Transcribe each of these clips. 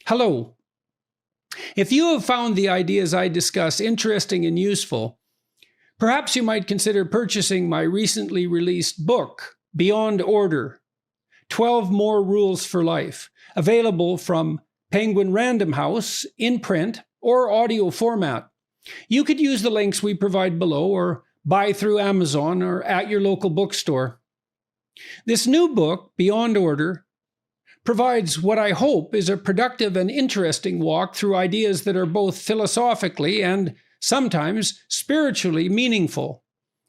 Hello. If you have found the ideas I discuss interesting and useful, perhaps you might consider purchasing my recently released book, Beyond Order, 12 More Rules for Life, available from Penguin Random House in print or audio format. You could use the links we provide below or buy through Amazon or at your local bookstore. This new book, Beyond Order, provides what I hope is a productive and interesting walk through ideas that are both philosophically and sometimes spiritually meaningful,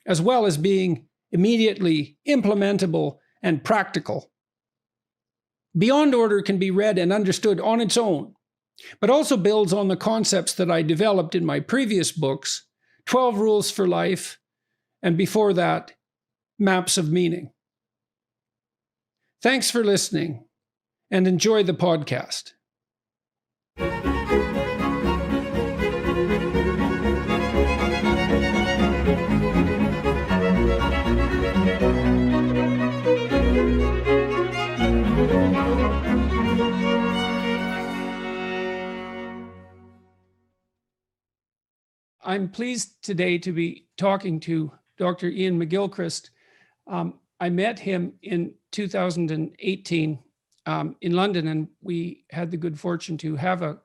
as well as being immediately implementable and practical. Beyond Order can be read and understood on its own, but also builds on the concepts that I developed in my previous books, 12 Rules for Life, and before that, Maps of Meaning. Thanks for listening, and enjoy the podcast. I'm pleased today to be talking to Dr. Iain McGilchrist. I met him in 2018 in London, and we had the good fortune to have a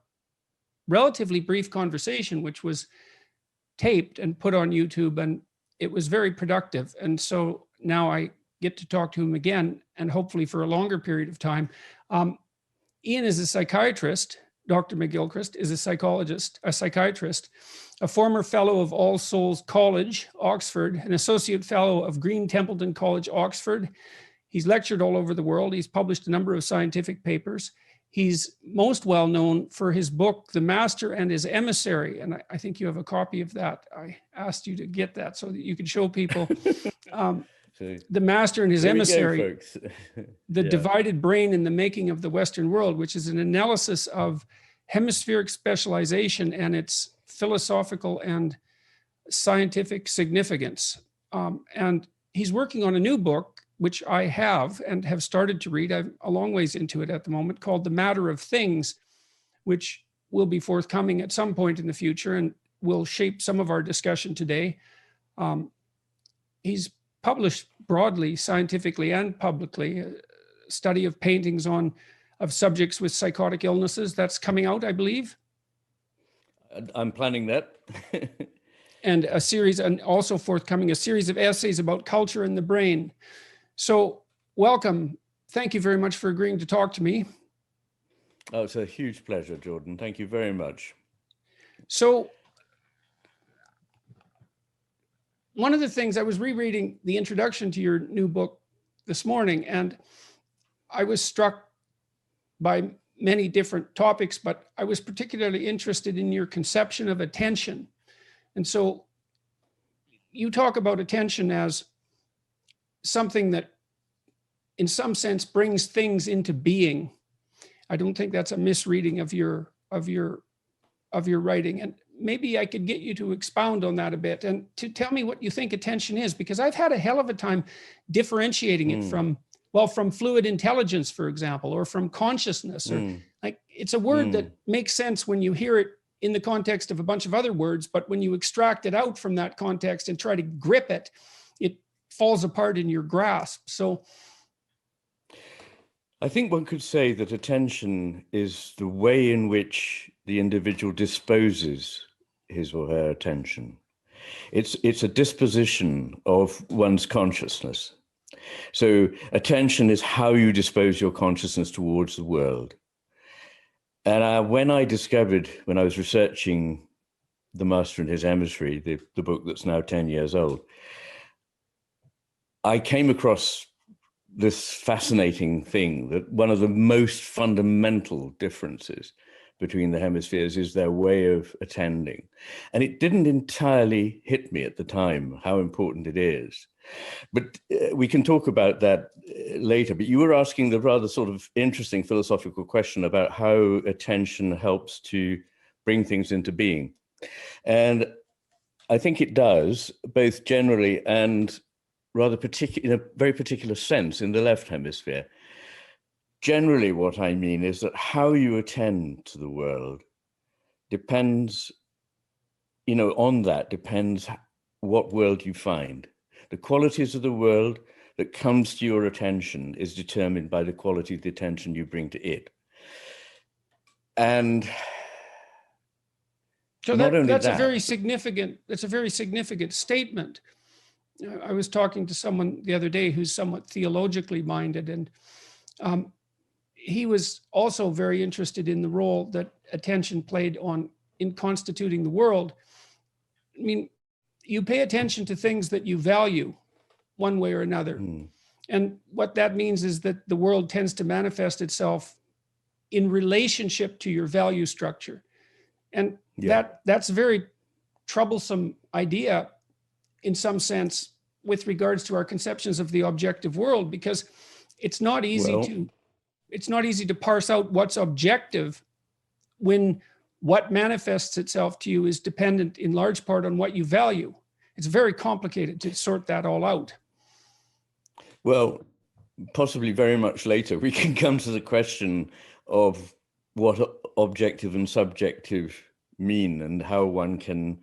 relatively brief conversation, which was taped and put on YouTube, and it was very productive. And so now I get to talk to him again, and hopefully for a longer period of time. Iain is a psychiatrist. Dr. McGilchrist is a psychiatrist, a former fellow of All Souls College, Oxford, an associate fellow of Green Templeton College, Oxford. He's lectured all over the world. He's published a number of scientific papers. He's most well known for his book, The Master and His Emissary. And I think you have a copy of that. I asked you to get that so that you could show people The Master and His Emissary, The Divided Brain in the Making of the Western World, which is an analysis of hemispheric specialization and its philosophical and scientific significance. And he's working on a new book, which I have and have started to read. I'm a long ways into it at the moment, called The Matter of Things, which will be forthcoming at some point in the future and will shape some of our discussion today. He's published broadly, scientifically and publicly, a study of paintings of subjects with psychotic illnesses. That's coming out, I believe. I'm planning that. And a series, and also forthcoming, a series of essays about culture and the brain. So welcome. Thank you very much for agreeing to talk to me. Oh, it's a huge pleasure, Jordan. Thank you very much. So one of the things, I was rereading the introduction to your new book this morning, and I was struck by many different topics, but I was particularly interested in your conception of attention. And so you talk about attention as something that in some sense brings things into being. I don't think that's a misreading of your writing. And maybe I could get you to expound on that a bit and to tell me what you think attention is, because I've had a hell of a time differentiating it from fluid intelligence, for example, or from consciousness, or like it's a word that makes sense when you hear it in the context of a bunch of other words, but when you extract it out from that context and try to grip it, it falls apart in your grasp. So I think one could say that attention is the way in which the individual disposes his or her attention. It's a disposition of one's consciousness. So attention is how you dispose your consciousness towards the world. And when I was researching The Master and His Emissary, the book that's now 10 years old, I came across this fascinating thing that one of the most fundamental differences between the hemispheres is their way of attending. And it didn't entirely hit me at the time how important it is. But we can talk about that later. But you were asking the rather sort of interesting philosophical question about how attention helps to bring things into being. And I think it does, both generally and rather particular, in a very particular sense in the left hemisphere. generally what I mean is that how you attend to the world depends, on that depends what world you find. The qualities of the world that comes to your attention is determined by the quality of the attention you bring to it. And so not only that's that, a very significant statement. I was talking to someone the other day who's somewhat theologically minded, and he was also very interested in the role that attention played in constituting the world. I mean, you pay attention to things that you value one way or another. And what that means is that the world tends to manifest itself in relationship to your value structure. And that's a very troublesome idea in some sense with regards to our conceptions of the objective world, because it's not easy to parse out what's objective when what manifests itself to you is dependent in large part on what you value. It's very complicated to sort that all out. Well, possibly very much later, we can come to the question of what objective and subjective mean and how one can.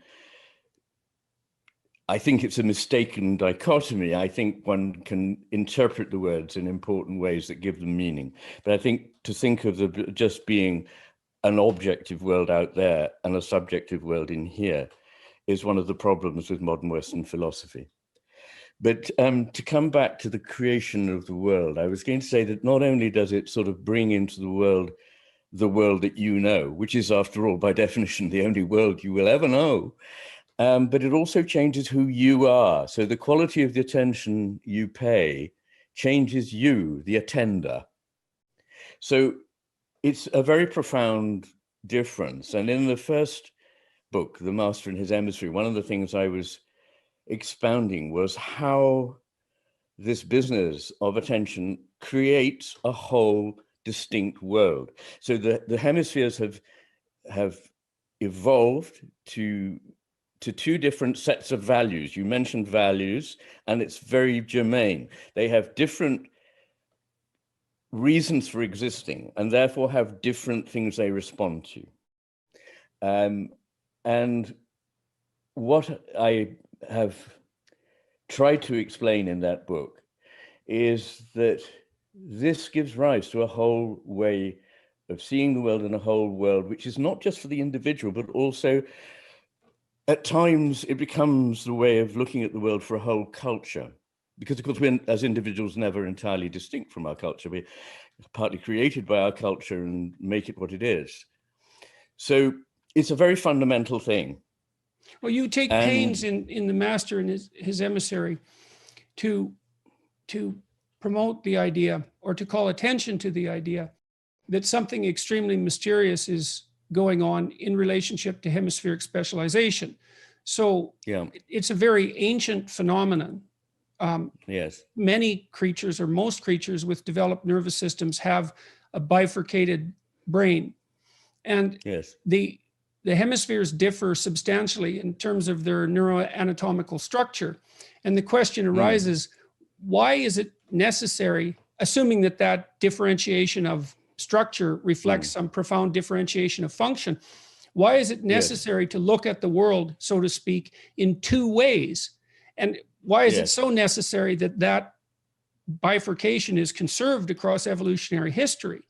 I think it's a mistaken dichotomy. I think one can interpret the words in important ways that give them meaning. But I think to think of just being an objective world out there and a subjective world in here is one of the problems with modern Western philosophy. But to come back to the creation of the world, I was going to say that not only does it sort of bring into the world that you know, which is, after all, by definition, the only world you will ever know, but it also changes who you are. So the quality of the attention you pay changes you, the attender. So it's a very profound difference. And in the first book, The Master and His Emissary, one of the things I was expounding was how this business of attention creates a whole distinct world. So the hemispheres have evolved to two different sets of values. You mentioned values, and it's very germane. They have different reasons for existing and therefore have different things they respond to. And what I have tried to explain in that book is that this gives rise to a whole way of seeing the world and a whole world, which is not just for the individual, but also at times it becomes the way of looking at the world for a whole culture. Because of course, we're, as individuals, never entirely distinct from our culture. We're partly created by our culture and make it what it is. So it's a very fundamental thing. Well, you take pains in The Master and his Emissary to promote the idea, or to call attention to the idea, that something extremely mysterious is going on in relationship to hemispheric specialization. So it's a very ancient phenomenon. Yes. Many creatures, or most creatures with developed nervous systems, have a bifurcated brain. And the hemispheres differ substantially in terms of their neuroanatomical structure. And the question arises, why is it necessary, assuming that differentiation of structure reflects some profound differentiation of function, why is it necessary to look at the world, so to speak, in two ways? And why is it so necessary that bifurcation is conserved across evolutionary history?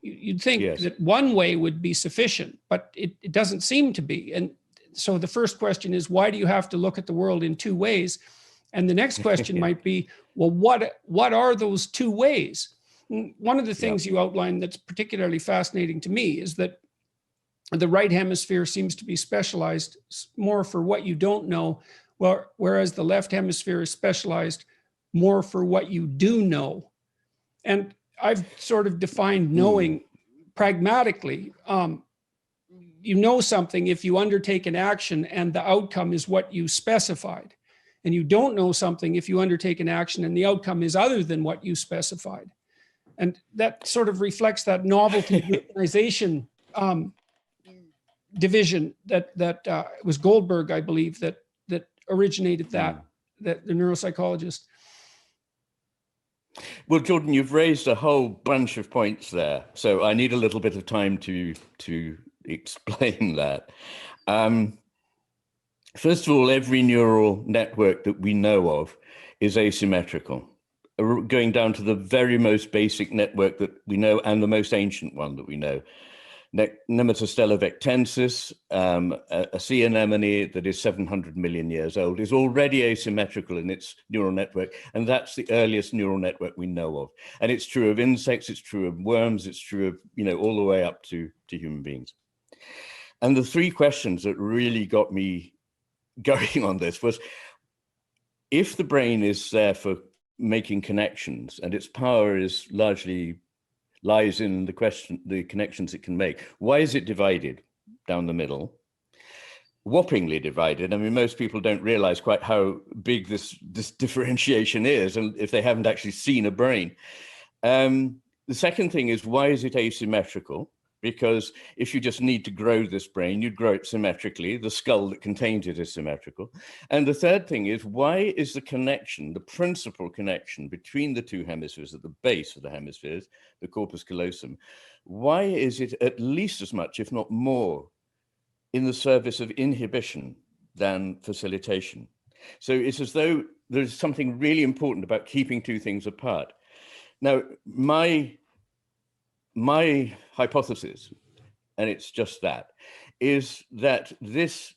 You'd think that one way would be sufficient, but it doesn't seem to be. And so the first question is, why do you have to look at the world in two ways? And the next question might be, well, what are those two ways? One of the things you outlined that's particularly fascinating to me is that the right hemisphere seems to be specialized more for what you don't know, whereas the left hemisphere is specialized more for what you do know. And I've sort of defined knowing pragmatically. You know something if you undertake an action and the outcome is what you specified. And you don't know something if you undertake an action and the outcome is other than what you specified. And that sort of reflects that novelty organization division that was Goldberg, I believe, that originated that the neuropsychologist. Well, Jordan, you've raised a whole bunch of points there, so I need a little bit of time to explain that. First of all, every neural network that we know of is asymmetrical, going down to the very most basic network that we know and the most ancient one that we know. Nematostella vectensis, a sea anemone that is 700 million years old, is already asymmetrical in its neural network, and that's the earliest neural network we know of. And it's true of insects, it's true of worms, it's true of, all the way up to human beings. And the three questions that really got me going on this was, if the brain is there for making connections and its power is largely lies in the connections it can make, why is it divided down the middle? Whoppingly divided. I mean, most people don't realize quite how big this differentiation is, and if they haven't actually seen a brain. The second thing is, why is it asymmetrical? Because if you just need to grow this brain, you'd grow it symmetrically. The skull that contains it is symmetrical. And the third thing is, why is the connection, the principal connection between the two hemispheres at the base of the hemispheres, the corpus callosum, why is it at least as much, if not more, in the service of inhibition than facilitation? So it's as though there's something really important about keeping two things apart. Now, my hypothesis, and it's just that, is that this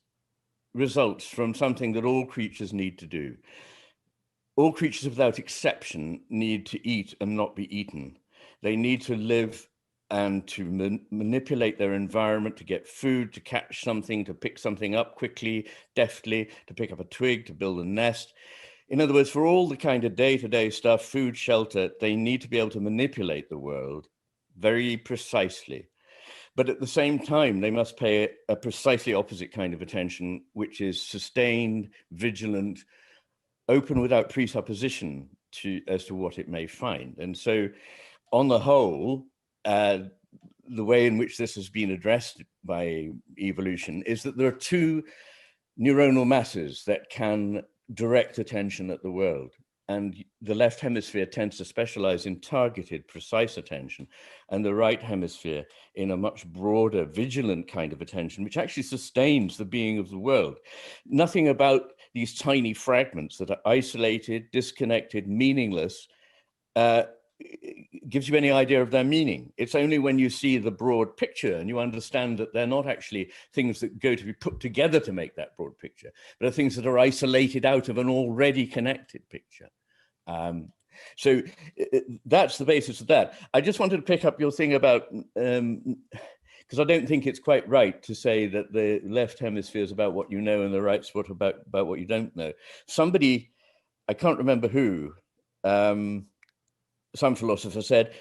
results from something that all creatures need to do. All creatures without exception need to eat and not be eaten. They need to live and to manipulate their environment, to get food, to catch something, to pick something up quickly, deftly, to pick up a twig, to build a nest. In other words, for all the kind of day-to-day stuff, food, shelter, they need to be able to manipulate the world very precisely. But at the same time, they must pay a precisely opposite kind of attention, which is sustained, vigilant, open without presupposition as to what it may find. And so on the whole, the way in which this has been addressed by evolution is that there are two neuronal masses that can direct attention at the world. And the left hemisphere tends to specialize in targeted, precise attention, and the right hemisphere in a much broader, vigilant kind of attention, which actually sustains the being of the world. Nothing about these tiny fragments that are isolated, disconnected, meaningless, gives you any idea of their meaning. It's only when you see the broad picture and you understand that they're not actually things that go to be put together to make that broad picture, but are things that are isolated out of an already connected picture. So that's the basis of that. I just wanted to pick up your thing about, because I don't think it's quite right to say that the left hemisphere is about what you know and the right spot about what you don't know. Somebody, I can't remember who, some philosopher said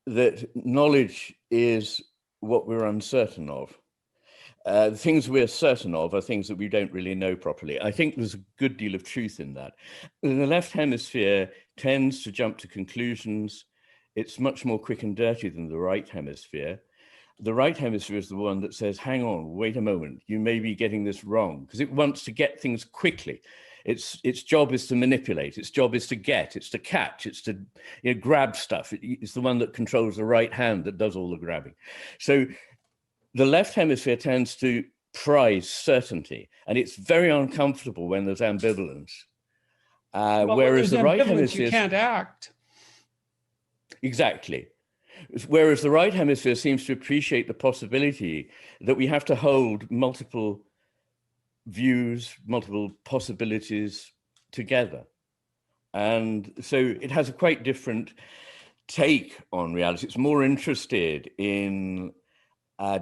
that knowledge is what we're uncertain of. The things we're certain of are things that we don't really know properly. I think there's a good deal of truth in that. The left hemisphere tends to jump to conclusions. It's much more quick and dirty than the right hemisphere. The right hemisphere is the one that says, hang on, wait a moment, you may be getting this wrong, because it wants to get things quickly. Its job is to manipulate. Its job is to get. It's to catch. It's to grab stuff. It's the one that controls the right hand that does all the grabbing. So the left hemisphere tends to prize certainty, and it's very uncomfortable when there's ambivalence. Whereas the right hemisphere, you can't act. Exactly. Whereas the right hemisphere seems to appreciate the possibility that we have to hold multiple views, multiple possibilities together. And so it has a quite different take on reality. It's more interested in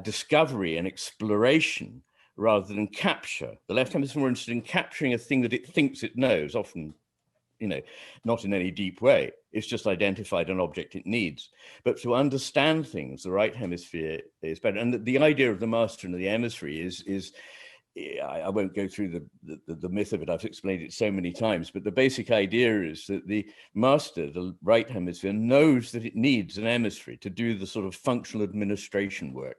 discovery and exploration rather than capture. The left hemisphere is more interested in capturing a thing that it thinks it knows, often, not in any deep way. It's just identified an object it needs. But to understand things, the right hemisphere is better. And the idea of the master and the emissary is I won't go through the myth of it. I've explained it so many times, but the basic idea is that the master, the right hemisphere, knows that it needs an emissary to do the sort of functional administration work.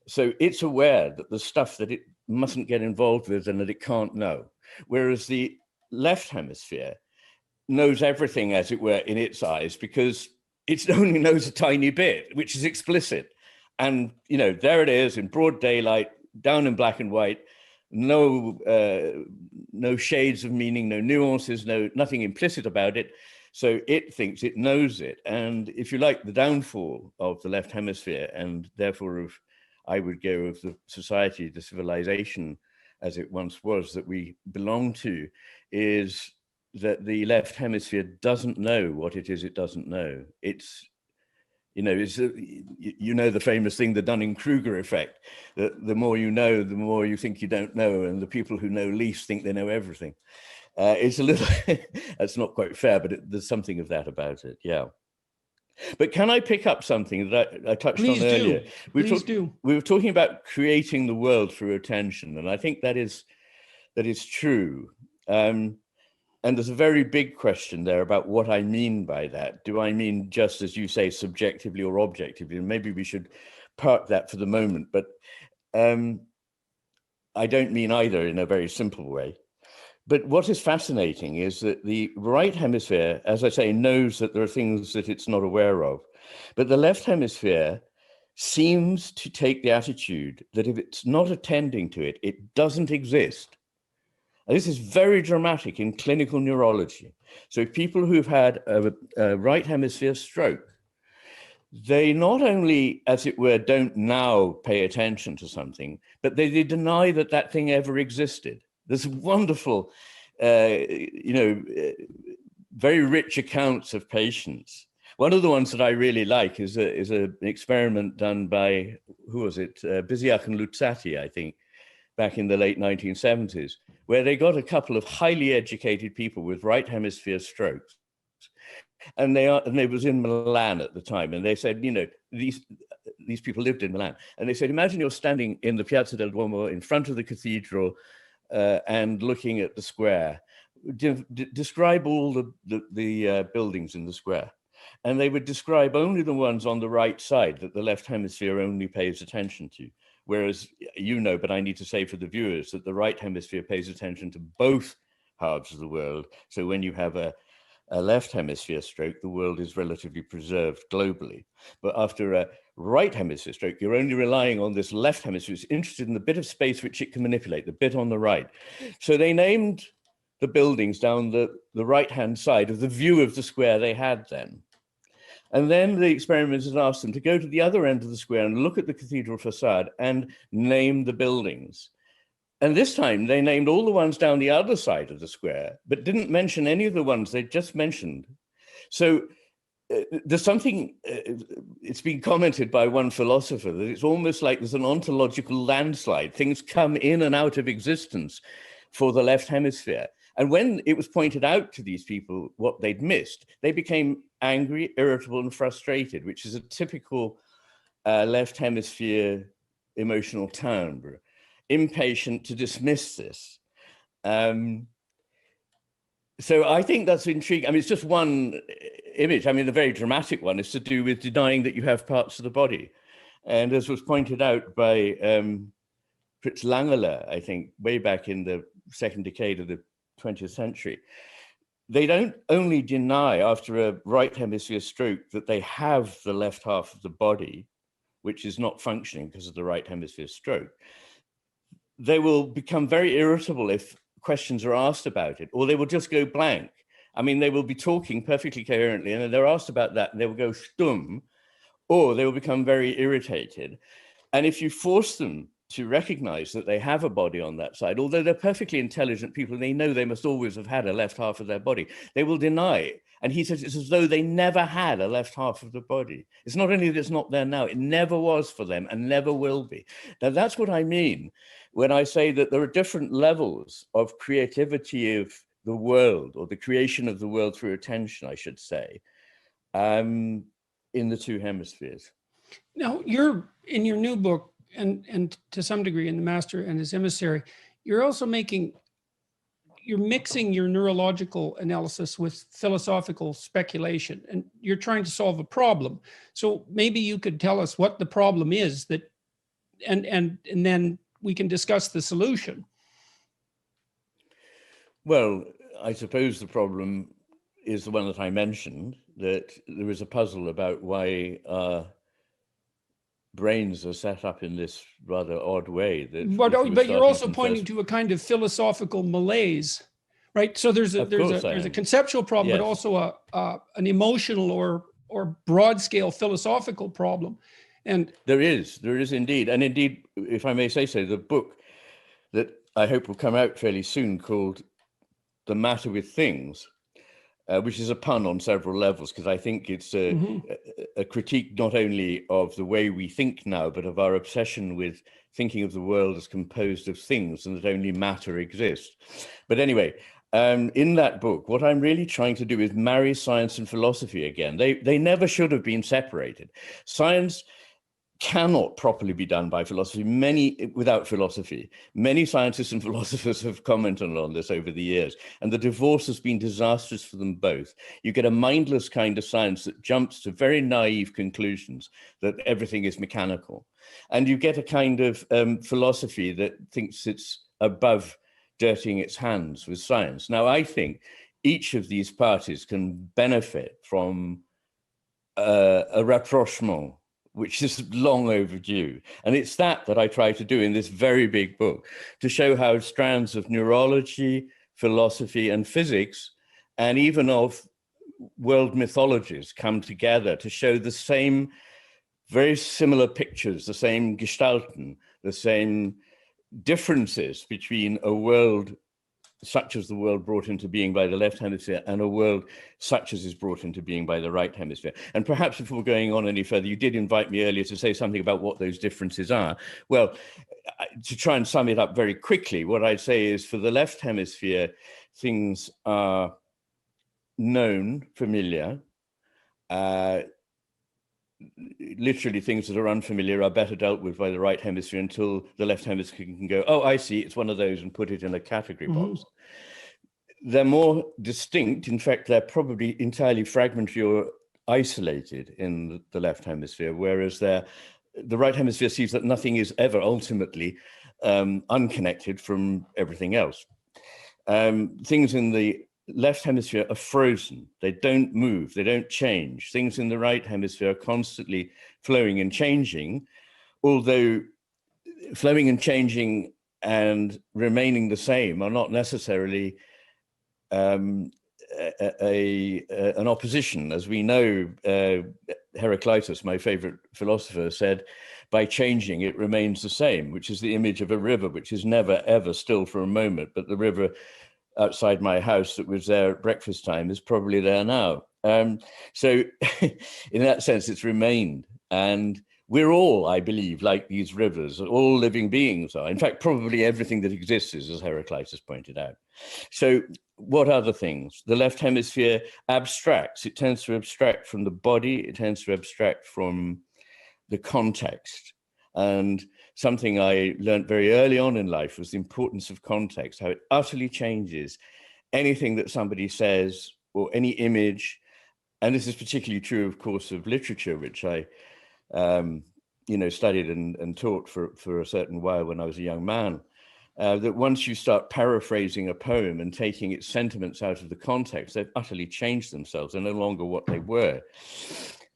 So it's aware that the stuff that it mustn't get involved with and that it can't know. Whereas the left hemisphere knows everything, as it were, in its eyes, because it only knows a tiny bit, which is explicit. And, there it is in broad daylight, down in black and white, no shades of meaning, no nuances, nothing implicit about it. So it thinks it knows it. And if you like, the downfall of the left hemisphere, and therefore I would go of the society, the civilization, as it once was, that we belong to, is that the left hemisphere doesn't know what it is it doesn't know. It's the famous thing, the Dunning-Kruger effect, that the more you know, the more you think you don't know, and the people who know least think they know everything. It's a little, that's not quite fair, but there's something of that about it, yeah. But can I pick up something that I touched on earlier? Please do. We were talking about creating the world through attention, and I think that is true. And there's a very big question there about what I mean by that. Do I mean just, as you say, subjectively or objectively? And maybe we should park that for the moment, but I don't mean either in a very simple way. But what is fascinating is that the right hemisphere, as I say, knows that there are things that it's not aware of. But the left hemisphere seems to take the attitude that if it's not attending to it, it doesn't exist. And this is very dramatic in clinical neurology. So people who've had a right hemisphere stroke, they not only, as it were, don't now pay attention to something, but they deny that that thing ever existed. There's wonderful, very rich accounts of patients. One of the ones that I really like is an experiment done by, who was it? Biziak and Luzzati, I think, back in the late 1970s, where they got a couple of highly educated people with right hemisphere strokes. And they was in Milan at the time. And they said, these people lived in Milan. And they said, imagine you're standing in the Piazza del Duomo in front of the cathedral and looking at the square. Describe all the buildings in the square. And they would describe only the ones on the right side that the left hemisphere only pays attention to. Whereas, but I need to say for the viewers that the right hemisphere pays attention to both halves of the world. So when you have a left hemisphere stroke, the world is relatively preserved globally. But after a right hemisphere stroke, you're only relying on this left hemisphere. It's interested in the bit of space which it can manipulate, the bit on the right. So they named the buildings down the right-hand side of the view of the square they had then. And then the experimenters asked them to go to the other end of the square and look at the cathedral facade and name the buildings. And this time they named all the ones down the other side of the square, but didn't mention any of the ones they just mentioned. So there's something, it's been commented by one philosopher that it's almost like there's an ontological landslide. Things come in and out of existence for the left hemisphere. And when it was pointed out to these people what they'd missed, they became angry, irritable, and frustrated, which is a typical left hemisphere emotional timbre, impatient to dismiss this. So I think that's intriguing. I mean, it's just one image. I mean, the very dramatic one is to do with denying that you have parts of the body. And as was pointed out by Fritz Langeler, I think, way back in the second decade of the 20th century, they don't only deny after a right hemisphere stroke that they have the left half of the body, which is not functioning because of the right hemisphere stroke. They will become very irritable if questions are asked about it, or they will just go blank. I mean, they will be talking perfectly coherently, and then they're asked about that, and they will go stumm, or they will become very irritated. And if you force them to recognize that they have a body on that side, although they're perfectly intelligent people and they know they must always have had a left half of their body, they will deny it. And he says it's as though they never had a left half of the body. It's not only that it's not there now, it never was for them and never will be. Now, that's what I mean when I say that there are different levels of creativity of the world, or the creation of the world through attention, I should say, in the two hemispheres. Now, you're in your new book, and to some degree in The Master and His Emissary, you're mixing your neurological analysis with philosophical speculation, and you're trying to solve a problem. So maybe you could tell us what the problem is, and then we can discuss the solution. Well, I suppose the problem is the one that I mentioned, that there is a puzzle about why our brains are set up in this rather odd way. But you're also pointing to a kind of philosophical malaise, right? So there's a conceptual problem, yes, but also an emotional or broad scale philosophical problem. And there is indeed. And indeed, if I may say so, the book that I hope will come out fairly soon, called The Matter with Things, which is a pun on several levels, because I think it's a critique not only of the way we think now, but of our obsession with thinking of the world as composed of things and that only matter exists. But anyway, in that book, what I'm really trying to do is marry science and philosophy again. They never should have been separated. Science cannot properly be done by philosophy. Without philosophy. Many scientists and philosophers have commented on this over the years, and the divorce has been disastrous for them both. You get a mindless kind of science that jumps to very naive conclusions that everything is mechanical. And you get a kind of philosophy that thinks it's above dirtying its hands with science. Now, I think each of these parties can benefit from a rapprochement, which is long overdue. And it's that I try to do in this very big book, to show how strands of neurology, philosophy, and physics, and even of world mythologies come together to show the same very similar pictures, the same gestalten, the same differences between a world such as the world brought into being by the left hemisphere and a world such as is brought into being by the right hemisphere. And perhaps before going on any further, you did invite me earlier to say something about what those differences are. Well, to try and sum it up very quickly, what I'd say is for the left hemisphere, things are known, familiar. Literally, things that are unfamiliar are better dealt with by the right hemisphere until the left hemisphere can go, oh, I see, it's one of those, and put it in a category box. They're more distinct. In fact, they're probably entirely fragmentary or isolated in the left hemisphere, whereas the right hemisphere sees that nothing is ever ultimately unconnected from everything else. Things in the left hemisphere are frozen. They don't move. They don't change. Things in the right hemisphere are constantly flowing and changing, although flowing and changing and remaining the same are not necessarily an opposition. As we know, Heraclitus, my favorite philosopher, said, by changing, it remains the same, which is the image of a river, which is never, ever still for a moment, but the river outside my house that was there at breakfast time is probably there now. So in that sense, it's remained. And we're all, I believe, like these rivers, all living beings are. In fact, probably everything that exists is, as Heraclitus pointed out. So what are the things? The left hemisphere abstracts. It tends to abstract from the body. It tends to abstract from the context. And something I learned very early on in life was the importance of context, how it utterly changes anything that somebody says or any image. And this is particularly true, of course, of literature, which I studied and taught for a certain while when I was a young man, that once you start paraphrasing a poem and taking its sentiments out of the context, they've utterly changed themselves. They're no longer what they were.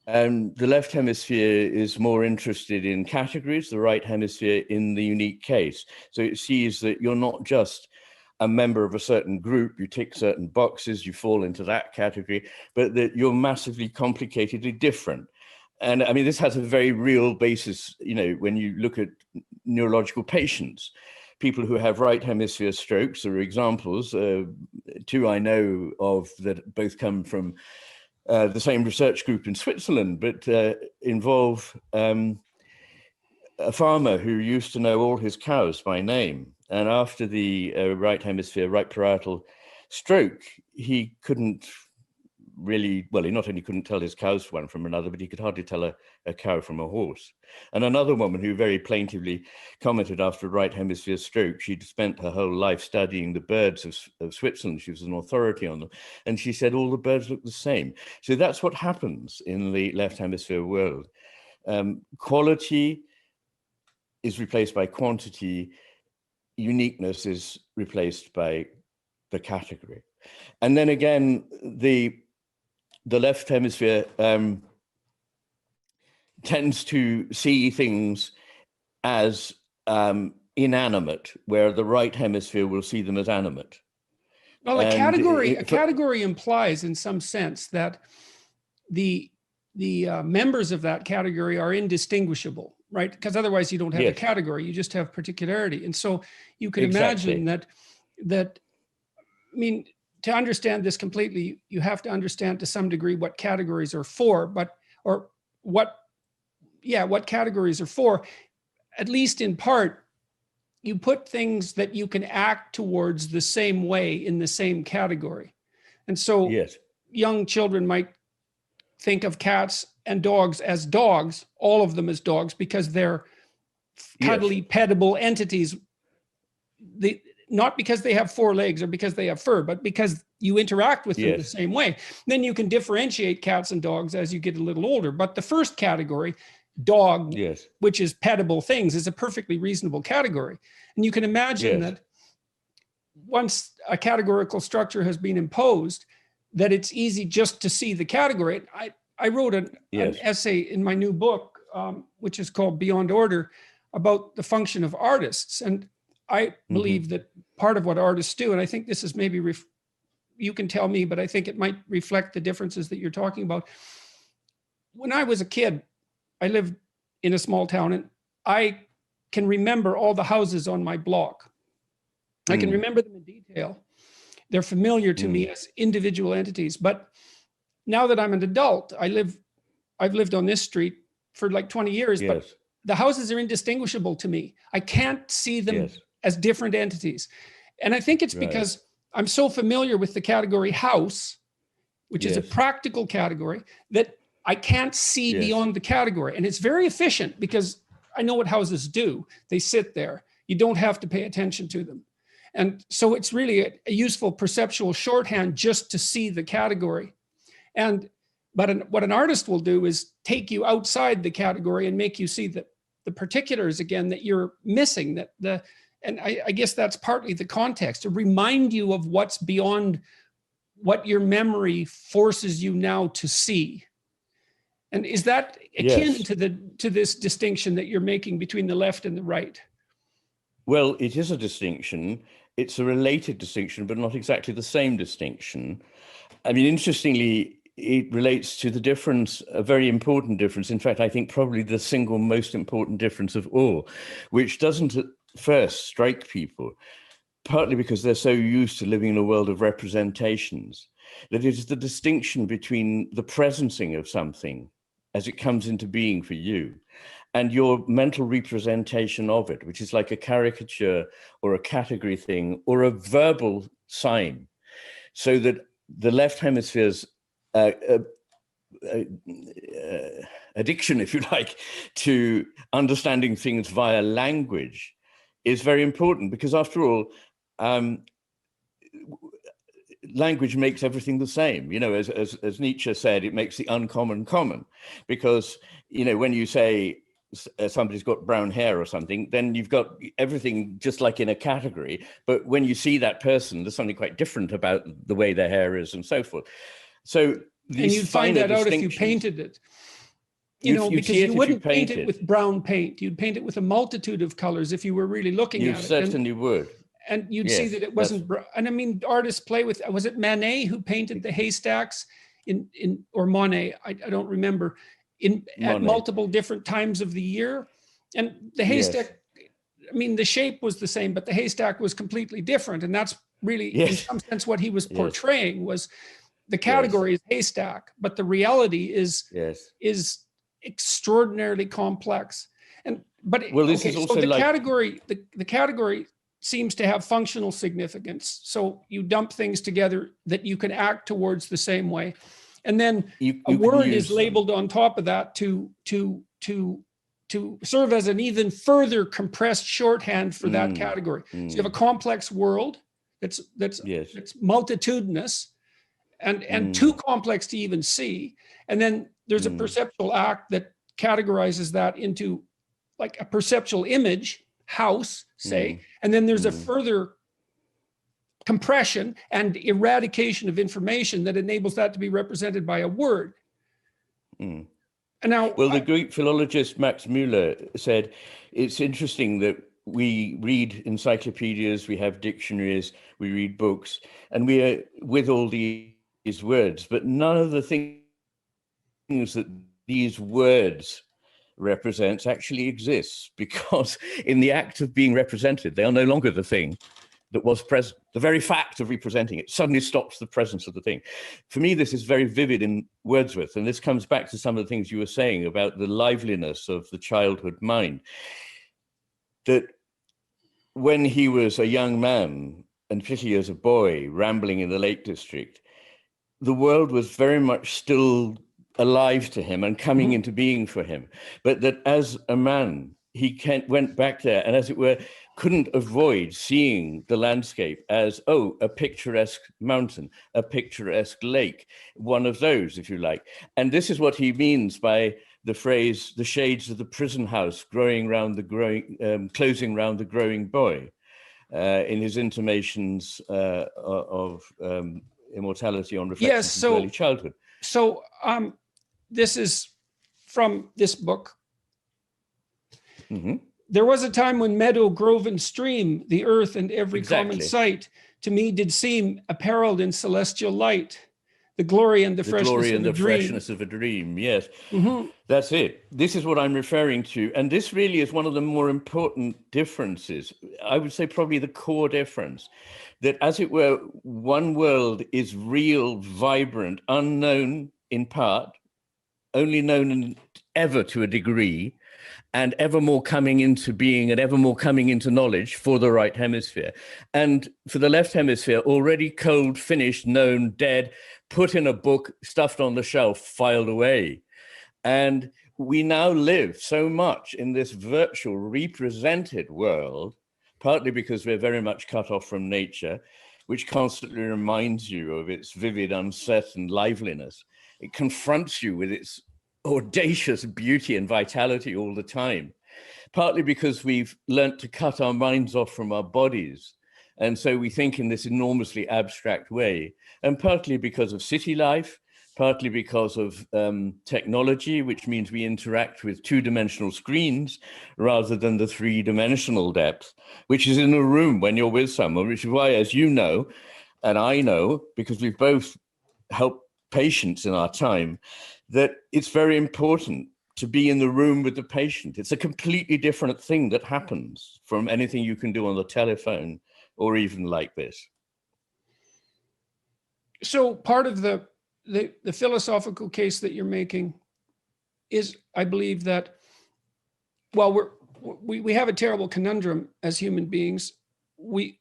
The left hemisphere is more interested in categories, the right hemisphere in the unique case. So it sees that you're not just a member of a certain group, you tick certain boxes, you fall into that category, but that you're massively complicatedly different. And I mean, this has a very real basis, when you look at neurological patients. People who have right hemisphere strokes are examples, two I know of that both come from the same research group in Switzerland, but involve a farmer who used to know all his cows by name. And after the right hemisphere, right parietal stroke, he couldn't really, well, he not only couldn't tell his cows one from another, but he could hardly tell a cow from a horse. And another woman who very plaintively commented after a right hemisphere stroke, she'd spent her whole life studying the birds of Switzerland. She was an authority on them. And she said, all the birds look the same. So that's what happens in the left hemisphere world. Quality is replaced by quantity. Uniqueness is replaced by the category. And then again, the left hemisphere tends to see things as inanimate, where the right hemisphere will see them as animate. Well, a category implies, in some sense, that the members of that category are indistinguishable, right? Because otherwise you don't have a category, you just have particularity. And so you can imagine that, I mean, to understand this completely, you have to understand to some degree what categories are for, what categories are for, at least in part. You put things that you can act towards the same way in the same category. And so young children might think of cats and dogs as dogs, all of them as dogs, because they're cuddly, pettable entities. Not because they have 4 legs or because they have fur, but because you interact with them the same way. Then you can differentiate cats and dogs as you get a little older. But the first category, dog, which is pettable things, is a perfectly reasonable category. And you can imagine that once a categorical structure has been imposed, that it's easy just to see the category. I wrote an essay in my new book, which is called Beyond Order, about the function of artists. And I believe that part of what artists do, and I think this is maybe, you can tell me, but I think it might reflect the differences that you're talking about. When I was a kid, I lived in a small town, and I can remember all the houses on my block. I can remember them in detail. They're familiar to me as individual entities. But now that I'm an adult, I've lived on this street for like 20 years, but the houses are indistinguishable to me. I can't see them as different entities. And I think it's because I'm so familiar with the category house, which is a practical category, that I can't see beyond the category. And it's very efficient because I know what houses do. They sit there. You don't have to pay attention to them. And so it's really a useful perceptual shorthand just to see the category. But what an artist will do is take you outside the category and make you see the particulars again that you're missing. And I guess that's partly the context, to remind you of what's beyond what your memory forces you now to see. And is that akin to this distinction that you're making between the left and the right? Well, it is a distinction. It's a related distinction, but not exactly the same distinction. I mean, interestingly, it relates to the difference, a very important difference. In fact, I think probably the single most important difference of all, which doesn't at first strike people, partly because they're so used to living in a world of representations, that it is the distinction between the presencing of something as it comes into being for you and your mental representation of it, which is like a caricature or a category thing or a verbal sign, so that the left hemisphere's addiction, if you like, to understanding things via language is very important, because after all, language makes everything the same. You know, as Nietzsche said, it makes the uncommon common, because, you know, when you say somebody's got brown hair or something, then you've got everything just like in a category. But when you see that person, there's something quite different about the way their hair is and so forth. So and you'd find that out if you painted it. You know, because you wouldn't paint it with brown paint. You'd paint it with a multitude of colors if you were really looking at it. You certainly would. And you'd see that it wasn't, and I mean, artists play with, was it Manet who painted the haystacks or Monet? I don't remember, at multiple different times of the year. And the haystack, I mean, the shape was the same, but the haystack was completely different. And that's really, in some sense, what he was portraying was the category is haystack, but the reality is extraordinarily complex. But this is also so the category seems to have functional significance. So you dump things together that you can act towards the same way. And then a word is labeled on top of that to serve as an even further compressed shorthand for that category. So you have a complex world that's multitudinous and too complex to even see. And then there's a perceptual act that categorizes that into like a perceptual image, house, say, and then there's a further compression and eradication of information that enables that to be represented by a word. Mm. And now, well, the Greek philologist Max Muller said, it's interesting that we read encyclopedias, we have dictionaries, we read books, and we are with all these words, but none of the things that these words represents actually exists, because in the act of being represented, they are no longer the thing that was present. The very fact of representing it suddenly stops the presence of the thing. For me, this is very vivid in Wordsworth, and this comes back to some of the things you were saying about the liveliness of the childhood mind, that when he was a young man, and particularly as a boy, rambling in the Lake District, the world was very much still alive to him and coming into being for him. But that as a man, he went back there and, as it were, couldn't avoid seeing the landscape as, oh, a picturesque mountain, a picturesque lake, one of those, if you like. And this is what he means by the phrase, the shades of the prison house closing round the growing boy, in his intimations of immortality on reflections of early childhood. So this is from this book. Mm-hmm. There was a time when meadow, grove, and stream, the earth and every common sight, to me did seem apparelled in celestial light, the glory and the freshness of a dream. Yes, mm-hmm. That's it. This is what I'm referring to. And this really is one of the more important differences. I would say probably the core difference, that, as it were, one world is real, vibrant, unknown in part, only known ever to a degree, and ever more coming into being and ever more coming into knowledge for the right hemisphere. And for the left hemisphere, already cold, finished, known, dead, put in a book, stuffed on the shelf, filed away. And we now live so much in this virtual represented world, partly because we're very much cut off from nature, which constantly reminds you of its vivid, uncertain liveliness. It confronts you with its audacious beauty and vitality all the time, partly because we've learnt to cut our minds off from our bodies. And so we think in this enormously abstract way, and partly because of city life, partly because of technology, which means we interact with two-dimensional screens rather than the three-dimensional depth, which is in a room when you're with someone, which is why, as you know, and I know, because we've both helped patients in our time, that it's very important to be in the room with the patient. It's a completely different thing that happens from anything you can do on the telephone or even like this. So part of the philosophical case that you're making is, I believe, that, well, we have a terrible conundrum as human beings. We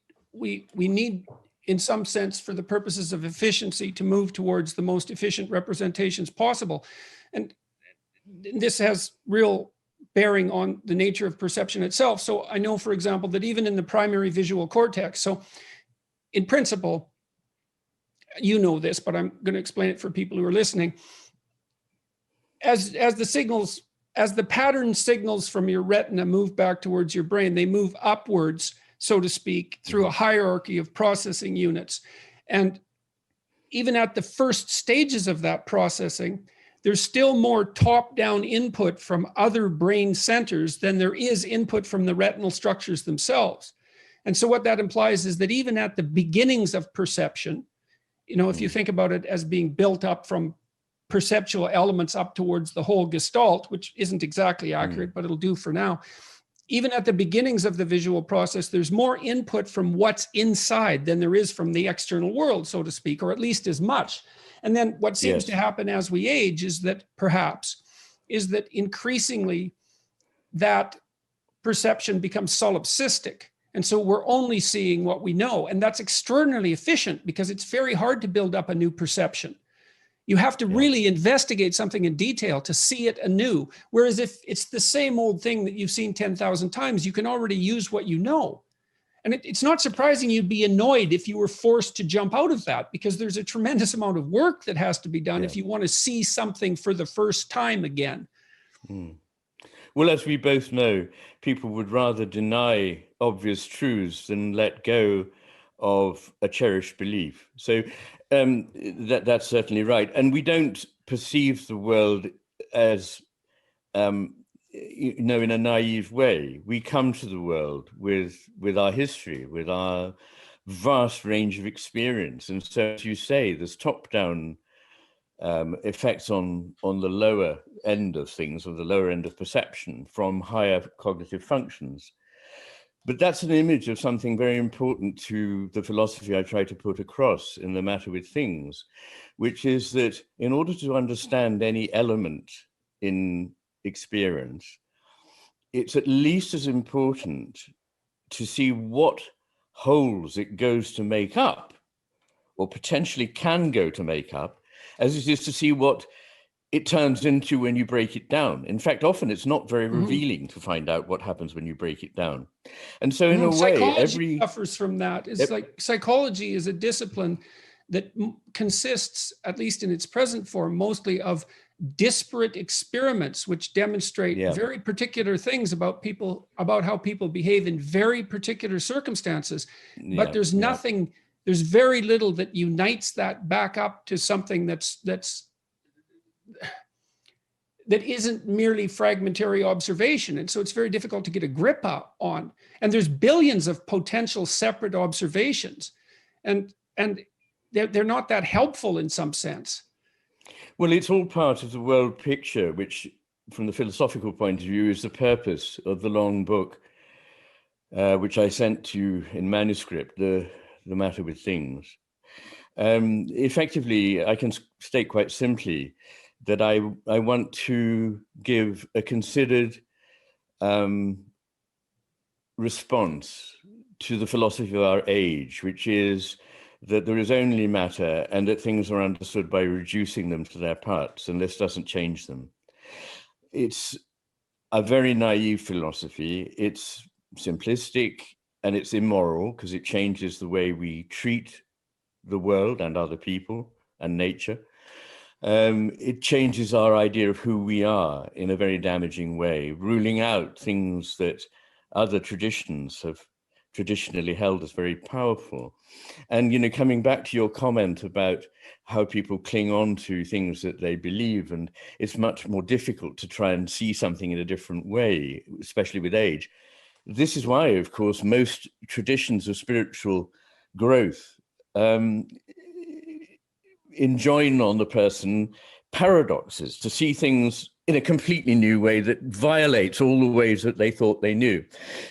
need, in some sense, for the purposes of efficiency, to move towards the most efficient representations possible. And this has real bearing on the nature of perception itself. So I know, for example, that even in the primary visual cortex, so in principle, you know this, but I'm going to explain it for people who are listening. As the pattern signals from your retina move back towards your brain, they move upwards, so to speak, through a hierarchy of processing units. And even at the first stages of that processing, there's still more top-down input from other brain centers than there is input from the retinal structures themselves. And so what that implies is that even at the beginnings of perception, if you think about it as being built up from perceptual elements up towards the whole gestalt, which isn't exactly accurate, but it'll do for now. Even at the beginnings of the visual process, there's more input from what's inside than there is from the external world, so to speak, or at least as much. And then what seems to happen as we age is that increasingly that perception becomes solipsistic. And so we're only seeing what we know. And that's extraordinarily efficient because it's very hard to build up a new perception. You have to really investigate something in detail to see it anew. Whereas if it's the same old thing that you've seen 10,000 times, you can already use what you know. And it's not surprising you'd be annoyed if you were forced to jump out of that, because there's a tremendous amount of work that has to be done if you want to see something for the first time again. Well, as we both know, people would rather deny obvious truths than let go of a cherished belief. So that's certainly right. And we don't perceive the world as, in a naive way. We come to the world with our history, with our vast range of experience. And so, as you say, there's top-down effects on the lower end of things, or the lower end of perception from higher cognitive functions. But that's an image of something very important to the philosophy I try to put across in The Matter with Things, which is that in order to understand any element in experience, it's at least as important to see what holes it goes to make up, or potentially can go to make up, as it is to see what it turns into when you break it down. In fact, often it's not very revealing to find out what happens when you break it down. And so in a way, psychology suffers from that. It's like psychology is a discipline that consists, at least in its present form, mostly of disparate experiments which demonstrate very particular things about people, about how people behave in very particular circumstances. But there's nothing, there's very little that unites that back up to something that isn't merely fragmentary observation. And so it's very difficult to get a grip on. And there's billions of potential separate observations. And they're not that helpful in some sense. Well, it's all part of the world picture, which from the philosophical point of view is the purpose of the long book, which I sent to you in manuscript, The Matter with Things. Effectively, I can state quite simply that I want to give a considered response to the philosophy of our age, which is that there is only matter and that things are understood by reducing them to their parts, and this doesn't change them. It's a very naive philosophy. It's simplistic and it's immoral because it changes the way we treat the world and other people and nature. It changes our idea of who we are in a very damaging way, ruling out things that other traditions have traditionally held as very powerful. And, coming back to your comment about how people cling on to things that they believe, and it's much more difficult to try and see something in a different way, especially with age. This is why, of course, most traditions of spiritual growth enjoin on the person paradoxes, to see things in a completely new way that violates all the ways that they thought they knew.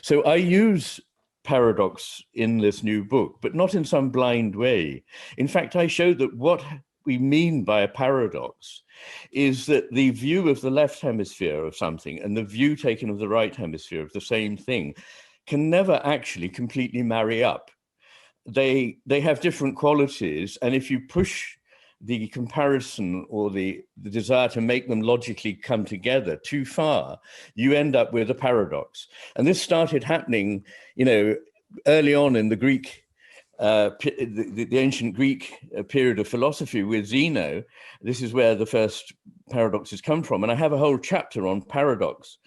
So I use paradox in this new book, but not in some blind way. In fact, I show that what we mean by a paradox is that the view of the left hemisphere of something and the view taken of the right hemisphere of the same thing can never actually completely marry up. They have different qualities, and if you push the comparison or the desire to make them logically come together too far, you end up with a paradox. And this started happening, early on in the Greek, the ancient Greek period of philosophy with Zeno. This is where the first paradoxes come from. And I have a whole chapter on paradox,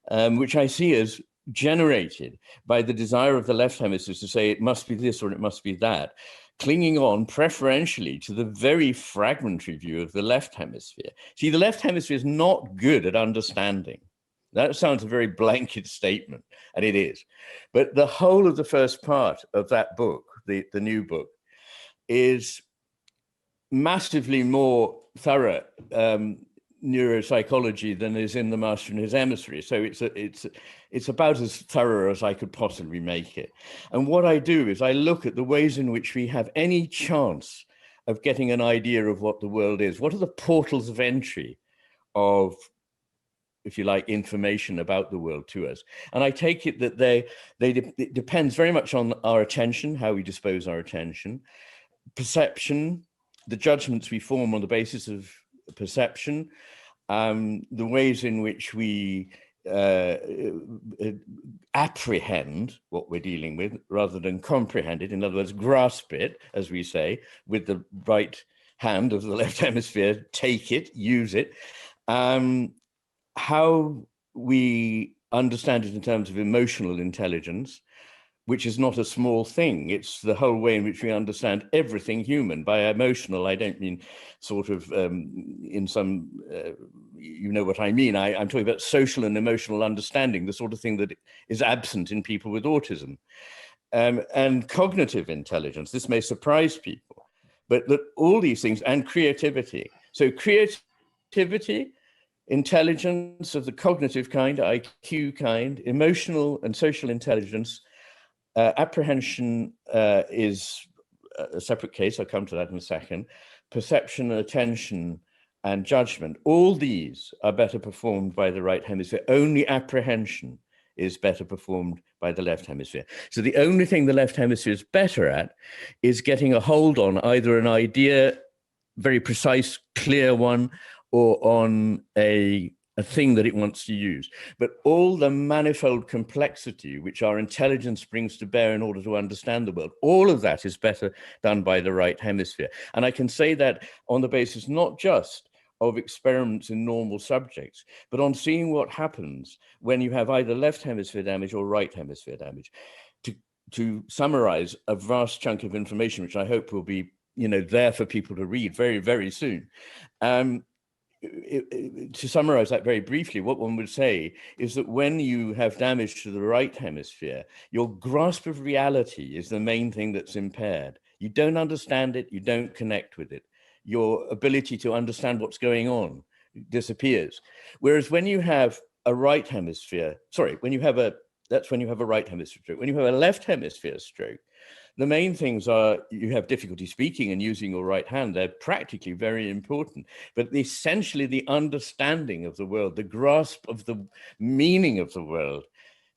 which I see as generated by the desire of the left hemisphere to say it must be this or it must be that, clinging on preferentially to the very fragmentary view of the left hemisphere. See, the left hemisphere is not good at understanding. That sounds a very blanket statement, and it is. But the whole of the first part of that book, the new book, is massively more thorough neuropsychology than is in The Master and His Emissary. So it's about as thorough as I could possibly make it. And what I do is I look at the ways in which we have any chance of getting an idea of what the world is. What are the portals of entry of, if you like, information about the world to us? And I take it that it depends very much on our attention, how we dispose our attention, perception, the judgments we form on the basis of perception, the ways in which we apprehend what we're dealing with rather than comprehend it. In other words, grasp it, as we say, with the right hand of the left hemisphere, take it, use it. How we understand it in terms of emotional intelligence, which is not a small thing. It's the whole way in which we understand everything human. By emotional, I don't mean sort of in some, you know what I mean. I'm talking about social and emotional understanding, the sort of thing that is absent in people with autism. And cognitive intelligence, this may surprise people, but that all these things, and creativity. So creativity, intelligence of the cognitive kind, IQ kind, emotional and social intelligence, apprehension is a separate case. I'll come to that in a second. Perception, attention, and judgment. All these are better performed by the right hemisphere. Only apprehension is better performed by the left hemisphere. So the only thing the left hemisphere is better at is getting a hold on either an idea, very precise, clear one, or on a thing that it wants to use. But all the manifold complexity which our intelligence brings to bear in order to understand the world, all of that is better done by the right hemisphere. And I can say that on the basis not just of experiments in normal subjects, but on seeing what happens when you have either left hemisphere damage or right hemisphere damage. To summarize a vast chunk of information, which I hope will be, there for people to read very, very soon. To summarize that very briefly, what one would say is that when you have damage to the right hemisphere, your grasp of reality is the main thing that's impaired. You don't understand it, you don't connect with it. Your ability to understand what's going on disappears. Whereas when you have a right hemisphere, that's when you have a right hemisphere stroke. When you have a left hemisphere stroke, the main things are you have difficulty speaking and using your right hand. They're practically very important, but essentially the understanding of the world, the grasp of the meaning of the world,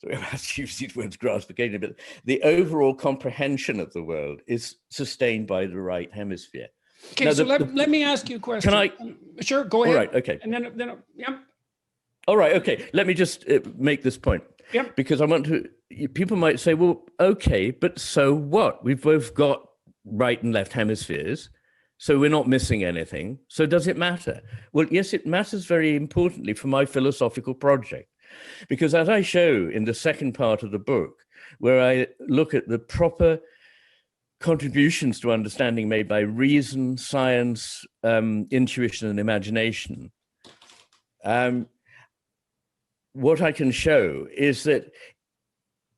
so we have to use these words grasp occasionally, but the overall comprehension of the world is sustained by the right hemisphere. Okay, now, so let me ask you a question. Can I? Sure, go ahead. All right, okay. And then yeah. All right, okay. Let me just make this point. Yep. Because I want to, people might say, well, okay, but so what? We've both got right and left hemispheres, so we're not missing anything. So does it matter? Well, yes, it matters very importantly for my philosophical project. Because as I show in the second part of the book, where I look at the proper contributions to understanding made by reason, science, intuition, and imagination, what I can show is that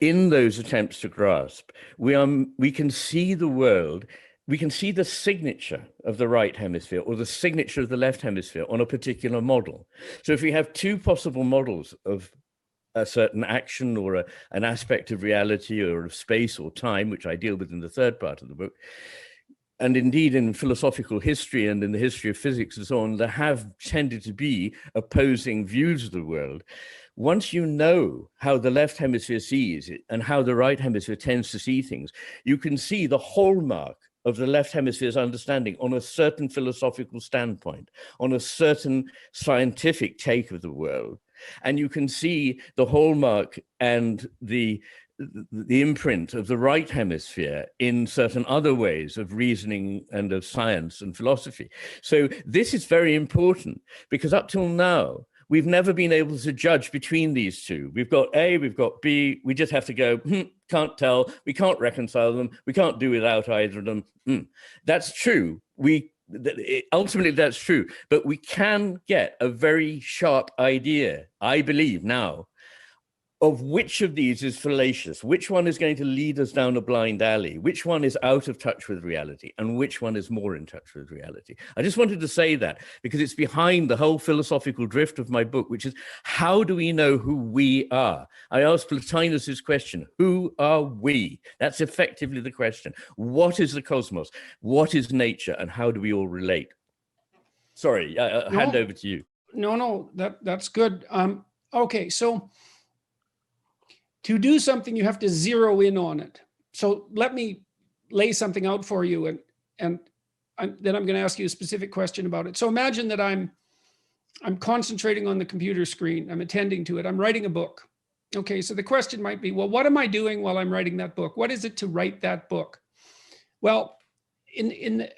in those attempts to grasp, we can see the world, we can see the signature of the right hemisphere or the signature of the left hemisphere on a particular model. So if we have two possible models of a certain action or an aspect of reality or of space or time, which I deal with in the third part of the book, and indeed in philosophical history and in the history of physics and so on, there have tended to be opposing views of the world. Once you know how the left hemisphere sees it and how the right hemisphere tends to see things, you can see the hallmark of the left hemisphere's understanding on a certain philosophical standpoint, on a certain scientific take of the world. And you can see the hallmark and the imprint of the right hemisphere in certain other ways of reasoning and of science and philosophy. So this is very important because up till now, we've never been able to judge between these two. We've got A, we've got B, we just have to go, can't tell, we can't reconcile them, we can't do without either of them. That's true. Ultimately, that's true, but we can get a very sharp idea, I believe now, of which of these is fallacious, which one is going to lead us down a blind alley, which one is out of touch with reality, and which one is more in touch with reality. I just wanted to say that because it's behind the whole philosophical drift of my book, which is how do we know who we are? I asked Plotinus's question, who are we? That's effectively the question. What is the cosmos? What is nature? And how do we all relate? Sorry, I'll hand over to you. No, that's good. Okay, so to do something, you have to zero in on it. So let me lay something out for you, and then I'm going to ask you a specific question about it. So imagine that I'm concentrating on the computer screen. I'm attending to it. I'm writing a book. Okay, so the question might be, well, what am I doing while I'm writing that book? What is it to write that book? Well,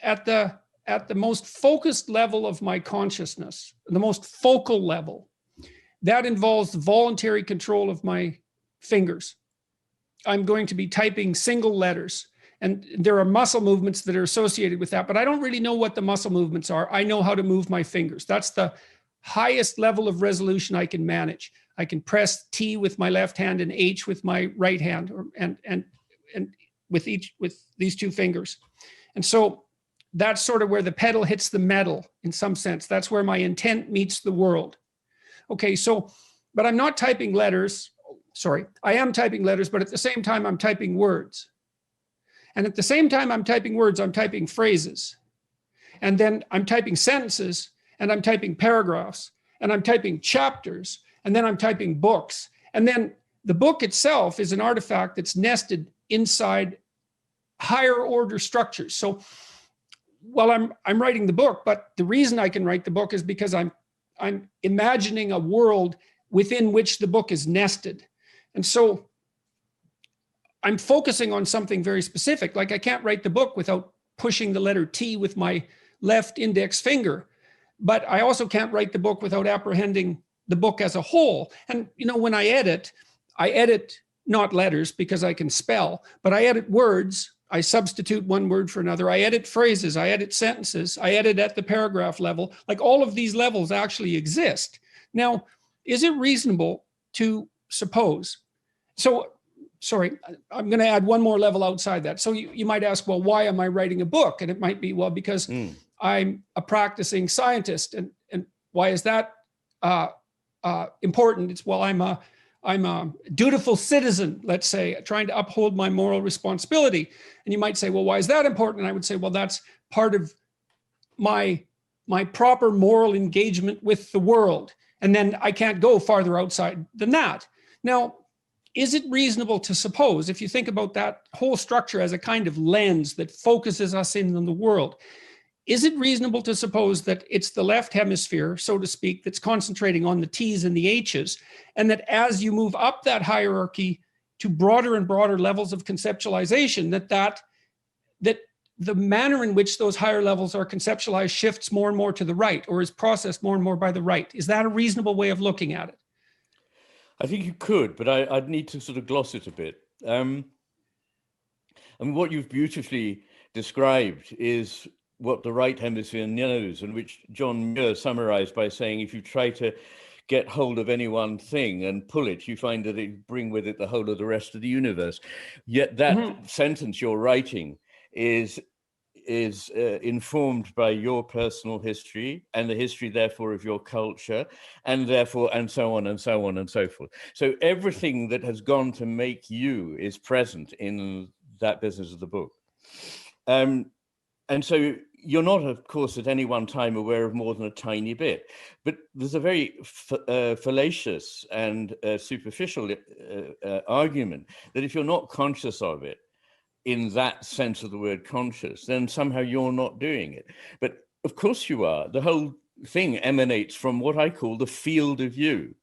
at the most focused level of my consciousness, the most focal level, that involves voluntary control of my fingers. I'm going to be typing single letters. And there are muscle movements that are associated with that, but I don't really know what the muscle movements are. I know how to move my fingers. That's the highest level of resolution I can manage. I can press T with my left hand and H with my right hand, and with these two fingers. And so that's sort of where the pedal hits the metal in some sense. That's where my intent meets the world. Okay, so, but I'm not typing letters. Sorry, I am typing letters, but at the same time, I'm typing words. And at the same time I'm typing words, I'm typing phrases. And then I'm typing sentences, and I'm typing paragraphs, and I'm typing chapters, and then I'm typing books. And then the book itself is an artifact that's nested inside higher order structures. So while I'm writing the book, but the reason I can write the book is because I'm imagining a world within which the book is nested. And so I'm focusing on something very specific. Like I can't write the book without pushing the letter T with my left index finger, but I also can't write the book without apprehending the book as a whole. And, you know, when I edit not letters because I can spell, but I edit words. I substitute one word for another. I edit phrases. I edit sentences. I edit at the paragraph level. Like all of these levels actually exist. Now, is it reasonable to suppose? So, sorry, I'm going to add one more level outside that. So you might ask, well, why am I writing a book? And it might be, well, because I'm a practicing scientist. And why is that important? It's, well, I'm a dutiful citizen, let's say, trying to uphold my moral responsibility. And you might say, well, why is that important? And I would say, well, that's part of my proper moral engagement with the world. And then I can't go farther outside than that. Now, is it reasonable to suppose, if you think about that whole structure as a kind of lens that focuses us in on the world, is it reasonable to suppose that it's the left hemisphere, so to speak, that's concentrating on the T's and the H's, and that as you move up that hierarchy to broader and broader levels of conceptualization, that the manner in which those higher levels are conceptualized shifts more and more to the right, or is processed more and more by the right? Is that a reasonable way of looking at it? I think you could, but I'd need to sort of gloss it a bit. I mean, what you've beautifully described is what the right hemisphere knows, and which John Muir summarized by saying, if you try to get hold of any one thing and pull it, you find that it bring with it the whole of the rest of the universe. Yet that sentence you're writing is informed by your personal history and the history, therefore, of your culture, and therefore, and so on and so on and so forth. So everything that has gone to make you is present in that business of the book. And so you're not, of course, at any one time aware of more than a tiny bit, but there's a very fallacious and superficial argument that if you're not conscious of it, in that sense of the word conscious, then somehow you're not doing it. But of course you are. The whole thing emanates from what I call the field of view.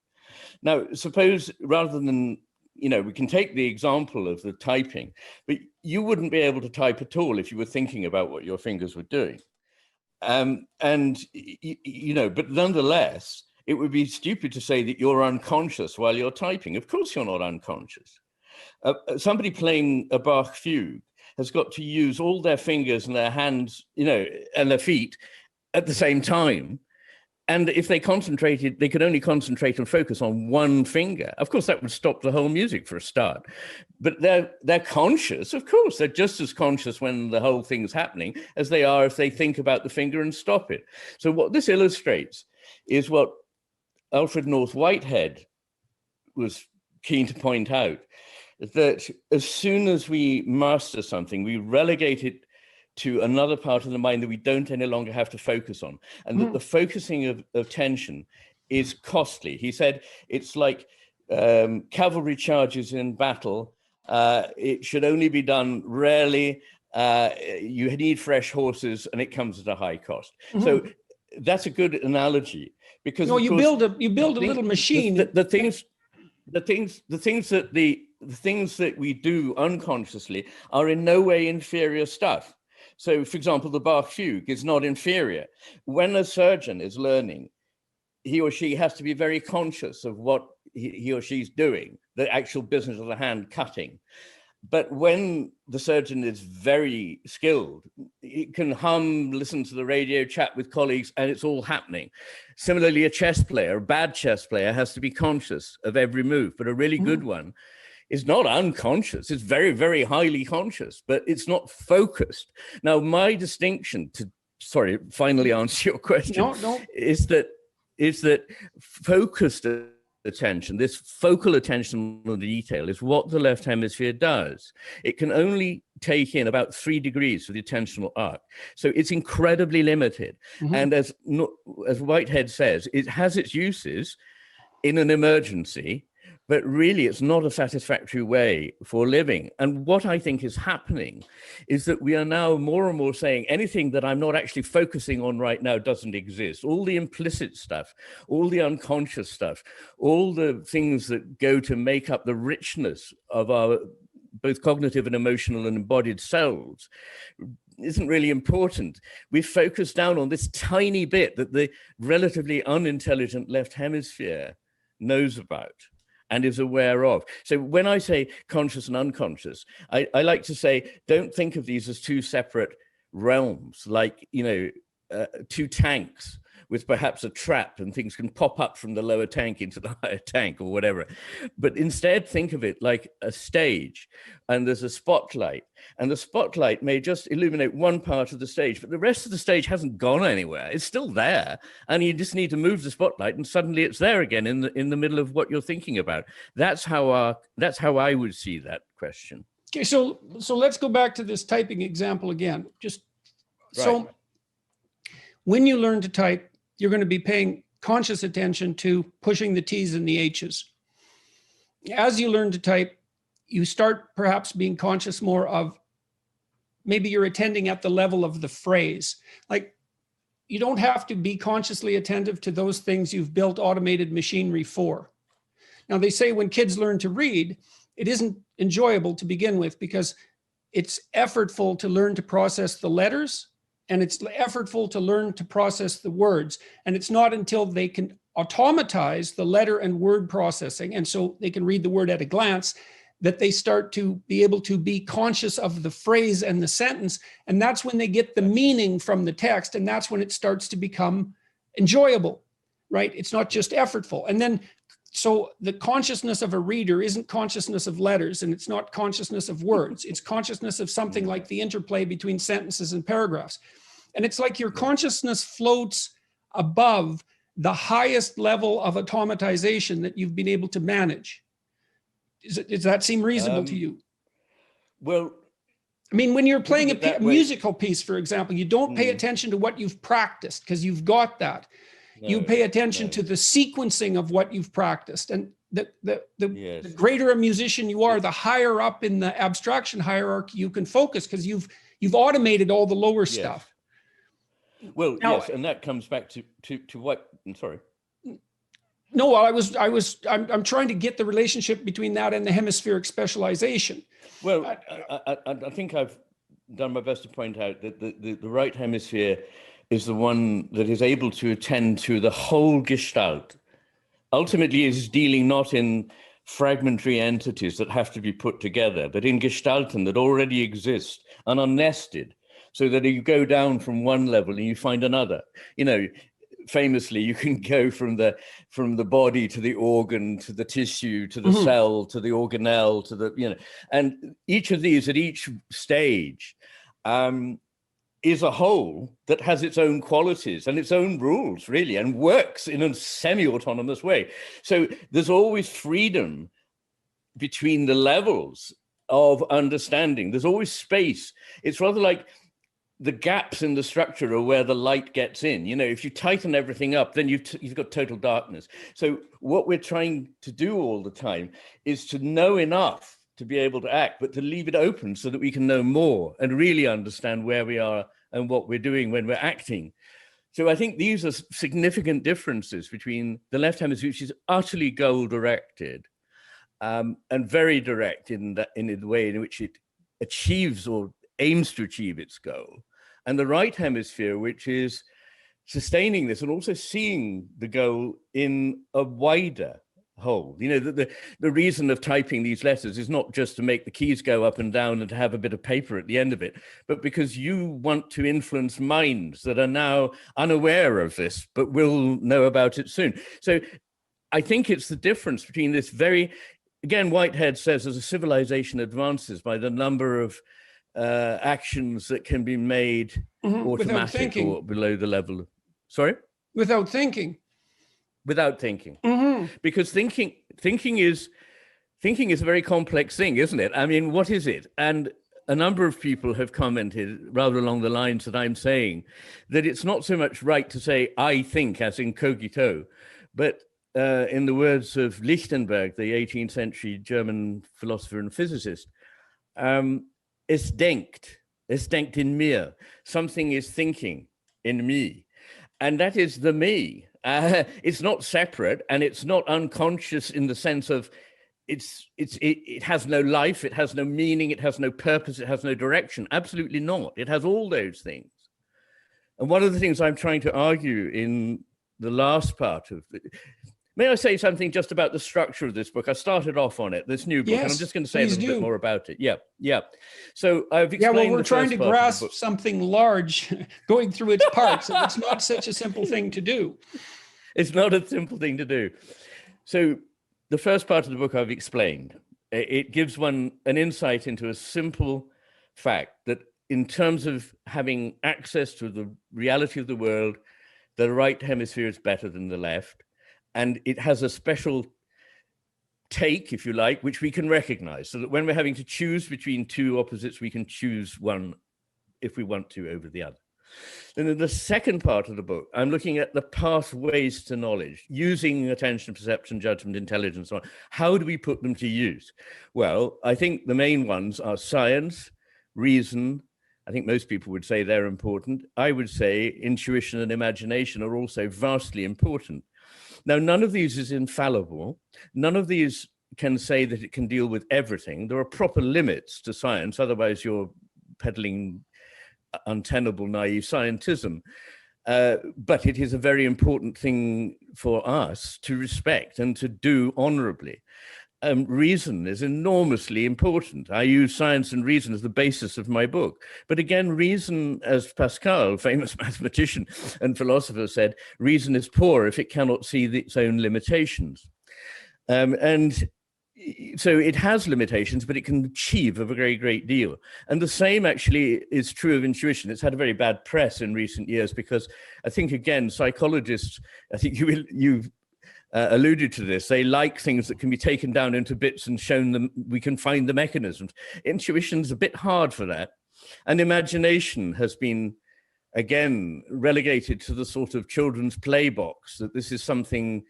Now, suppose rather than, we can take the example of the typing, but you wouldn't be able to type at all if you were thinking about what your fingers were doing. But nonetheless, it would be stupid to say that you're unconscious while you're typing. Of course you're not unconscious. Somebody playing a Bach fugue has got to use all their fingers and their hands, and their feet at the same time. And if they concentrated, they could only concentrate and focus on one finger. Of course, that would stop the whole music for a start. But they're conscious, of course. They're just as conscious when the whole thing's happening as they are if they think about the finger and stop it. So what this illustrates is what Alfred North Whitehead was keen to point out, that as soon as we master something, we relegate it to another part of the mind that we don't any longer have to focus on, and that the focusing of attention is costly. He said it's like cavalry charges in battle. It should only be done rarely. You need fresh horses, and it comes at a high cost. So that's a good analogy, because you build a little machine. The things that we do unconsciously are in no way inferior stuff. So, for example, the Bach fugue is not inferior. When a surgeon is learning, he or she has to be very conscious of what he or she's doing, the actual business of the hand cutting. But when the surgeon is very skilled, it can hum, listen to the radio, chat with colleagues, and it's all happening. Similarly, a chess player, a bad chess player, has to be conscious of every move, but a really good one is not unconscious. It's very, very highly conscious, but it's not focused. Now, my distinction to, finally answer your question, is that focused attention, this focal attention on the detail, is what the left hemisphere does. It can only take in about 3 degrees of the attentional arc. So it's incredibly limited. And as Whitehead says, it has its uses in an emergency, but really it's not a satisfactory way for living. And what I think is happening is that we are now more and more saying anything that I'm not actually focusing on right now doesn't exist. All the implicit stuff, all the unconscious stuff, all the things that go to make up the richness of our both cognitive and emotional and embodied selves isn't really important. We focus down on this tiny bit that the relatively unintelligent left hemisphere knows about and is aware of. So when I say conscious and unconscious, I like to say, don't think of these as two separate realms, like, two tanks with perhaps a trap and things can pop up from the lower tank into the higher tank or whatever. But instead think of it like a stage, and there's a spotlight, and the spotlight may just illuminate one part of the stage, but the rest of the stage hasn't gone anywhere. It's still there, and you just need to move the spotlight and suddenly it's there again in the middle of what you're thinking about. That's how I would see that question. Okay, so let's go back to this typing example again. So when you learn to type, you're going to be paying conscious attention to pushing the T's and the H's. As you learn to type, you start perhaps being conscious more of, maybe you're attending at the level of the phrase. Like, you don't have to be consciously attentive to those things you've built automated machinery for. Now, they say when kids learn to read, it isn't enjoyable to begin with because it's effortful to learn to process the letters, and it's effortful to learn to process the words. And it's not until they can automatize the letter and word processing, and so they can read the word at a glance, that they start to be able to be conscious of the phrase and the sentence. And that's when they get the meaning from the text. And that's when it starts to become enjoyable, right? It's not just effortful. And then, so the consciousness of a reader isn't consciousness of letters, and it's not consciousness of words. It's consciousness of something like the interplay between sentences and paragraphs. And it's like your consciousness floats above the highest level of automatization that you've been able to manage. Does that seem reasonable to you? Well, I mean, when you're playing a musical piece, for example, you don't pay attention to what you've practiced because you've got that. You pay attention to the sequencing of what you've practiced. And the greater a musician you are, the higher up in the abstraction hierarchy you can focus because you've automated all the lower stuff. Well, now, yes, and that comes back to what? I'm sorry. No, I'm trying to get the relationship between that and the hemispheric specialization. Well, I think I've done my best to point out that the right hemisphere is the one that is able to attend to the whole gestalt. Ultimately, is dealing not in fragmentary entities that have to be put together, but in gestalten that already exist and are nested, so that you go down from one level and you find another. Famously, you can go from the body to the organ, to the tissue, to the cell, to the organelle, to the, and each of these at each stage is a whole that has its own qualities and its own rules, really, and works in a semi-autonomous way. So there's always freedom between the levels of understanding. There's always space. It's rather like the gaps in the structure are where the light gets in. If you tighten everything up, then you've got total darkness. So what we're trying to do all the time is to know enough to be able to act, but to leave it open so that we can know more and really understand where we are and what we're doing when we're acting. So I think these are significant differences between the left hemisphere, which is utterly goal-directed and very direct in the way in which it achieves or aims to achieve its goal, and the right hemisphere, which is sustaining this and also seeing the goal in a wider whole. The reason of typing these letters is not just to make the keys go up and down and to have a bit of paper at the end of it, but because you want to influence minds that are now unaware of this, but will know about it soon. So I think it's the difference between this again, Whitehead says as a civilization advances by the number of actions that can be made automatic or below the level of, sorry? Without thinking. Without thinking. Mm-hmm. Because thinking is a very complex thing, isn't it? I mean, what is it? And a number of people have commented rather along the lines that I'm saying, that it's not so much right to say I think as in cogito, but in the words of Lichtenberg, the 18th century German philosopher and physicist, es denkt in mir, something is thinking in me. And that is the me. It's not separate, and it's not unconscious in the sense of it has no life, it has no meaning, it has no purpose, it has no direction. Absolutely not. It has all those things. And one of the things I'm trying to argue in the last part of it, may I say something just about the structure of this book? I started off on it, this new book, yes, and I'm just going to say a little bit more about it. Yeah. So I've explained. Yeah, well, we're trying to grasp something large, going through its parts, and it's not such a simple thing to do. It's not a simple thing to do. So the first part of the book I've explained. It gives one an insight into a simple fact that in terms of having access to the reality of the world, the right hemisphere is better than the left. And it has a special take, if you like, which we can recognize, so that when we're having to choose between two opposites, we can choose one if we want to over the other. Then in the second part of the book, I'm looking at the pathways to knowledge, using attention, perception, judgment, intelligence, so on. How do we put them to use? Well, I think the main ones are science, reason. I think most people would say they're important. I would say intuition and imagination are also vastly important. Now, none of these is infallible. None of these can say that it can deal with everything. There are proper limits to science, otherwise you're peddling untenable, naive scientism. But it is a very important thing for us to respect and to do honorably. Reason is enormously important. I use science and reason as the basis of my book. But again, reason, as Pascal, famous mathematician and philosopher, said, reason is poor if it cannot see its own limitations. And so it has limitations, but it can achieve a very great deal. And the same actually is true of intuition. It's had a very bad press in recent years because I think, again, psychologists, I think you've alluded to this, they like things that can be taken down into bits and shown them, we can find the mechanisms. Intuition's a bit hard for that. And imagination has been, again, relegated to the sort of children's play box, that this is something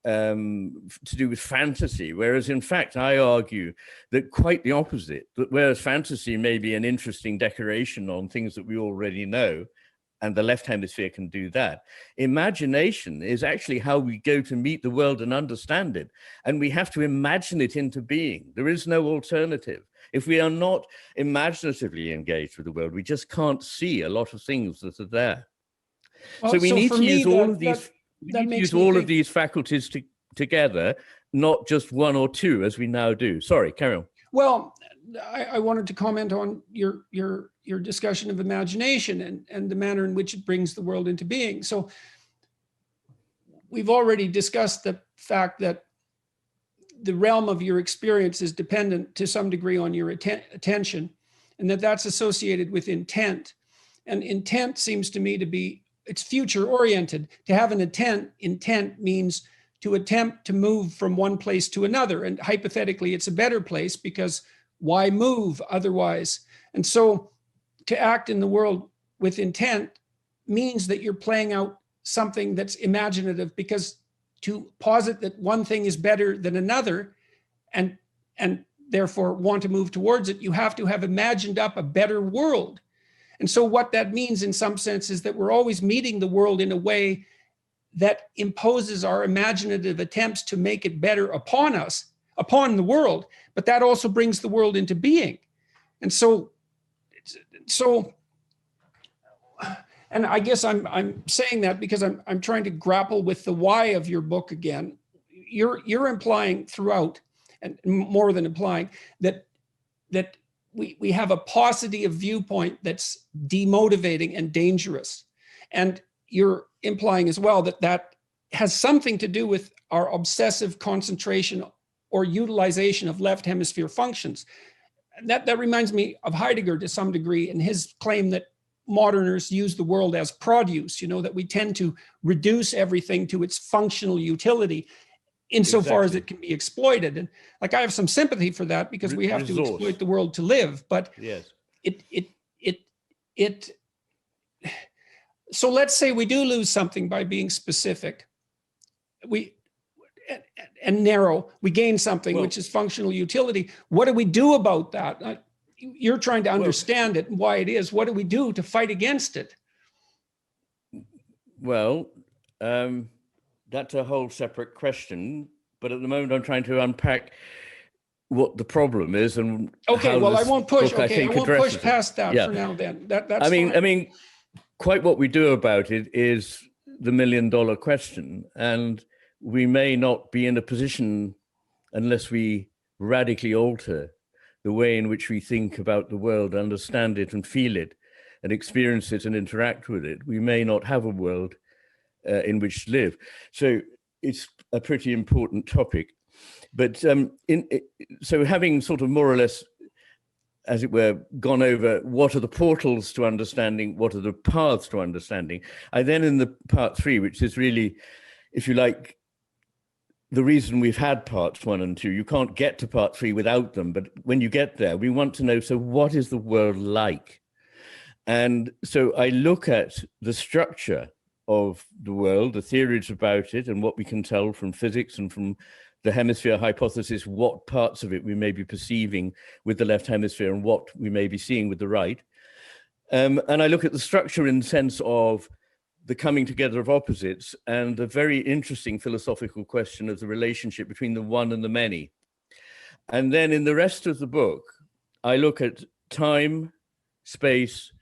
to do with fantasy, whereas in fact I argue that quite the opposite, that whereas fantasy may be an interesting decoration on things that we already know, and the left hemisphere can do that, imagination is actually how we go to meet the world and understand it, and we have to imagine it into being. There is no alternative. If we are not imaginatively engaged with the world, we just can't see a lot of things that are there. Well, so we need to use all of these. We need to use all of these faculties together, not just one or two, as we now do. Sorry, carry on. Well, I wanted to comment on your discussion of imagination and the manner in which it brings the world into being. So we've already discussed the fact that the realm of your experience is dependent to some degree on your attention, and that's associated with intent. And intent seems to me to be, it's future oriented. To have an intent means to attempt to move from one place to another. And hypothetically, it's a better place because why move otherwise? And so to act in the world with intent means that you're playing out something that's imaginative, because to posit that one thing is better than another and therefore want to move towards it, you have to have imagined up a better world. And so what that means in some sense is that we're always meeting the world in a way that imposes our imaginative attempts to make it better upon us, upon the world, but that also brings the world into being. And so, and I guess I'm saying that because I'm trying to grapple with the why of your book again. you're implying throughout, and more than implying, that we have a paucity of viewpoint that's demotivating and dangerous. And you're implying as well that has something to do with our obsessive concentration or utilization of left hemisphere functions. That reminds me of Heidegger to some degree, and his claim that moderners use the world as produce, that we tend to reduce everything to its functional utility insofar as it can be exploited. And like, I have some sympathy for that, because we have to exploit the world to live. But yes, so let's say we do lose something by being specific, and narrow, we gain something, which is functional utility. What do we do about that? You're trying to understand it and why it is. What do we do to fight against it? Well, that's a whole separate question. But at the moment, I'm trying to unpack what the problem is and okay. Well, I won't push. Okay, I won't push past that for now. Then that's. I mean, quite what we do about it is the $1 million question, and we may not be in a position unless we radically alter the way in which we think about the world, understand it and feel it and experience it and interact with it. We may not have a world in which to live. So it's a pretty important topic. But so having sort of more or less, as it were, gone over what are the portals to understanding, what are the paths to understanding, I then, in the part 3, which is really, if you like, the reason we've had parts 1 and 2, you can't get to part 3 without them. But when you get there, we want to know, so what is the world like? And so I look at the structure of the world, the theories about it, and what we can tell from physics and from the hemisphere hypothesis, what parts of it we may be perceiving with the left hemisphere and what we may be seeing with the right. And I look at the structure in the sense of the coming together of opposites and the very interesting philosophical question of the relationship between the one and the many. And then in the rest of the book, I look at time, space,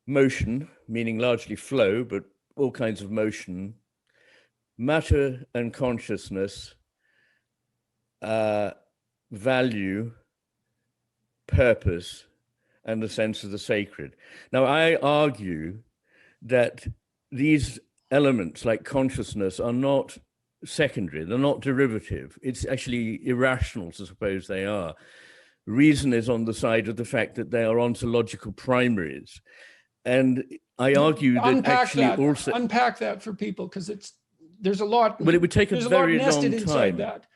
motion, meaning largely flow, but all kinds of motion, matter and consciousness, value, purpose, and the sense of the sacred. Now, I argue that these elements like consciousness are not secondary, they're not derivative. It's actually irrational to suppose they are. Reason is on the side of the fact that they are ontological primaries. And I argue that unpack that for people, because there's a lot. But it would take a very long time. That.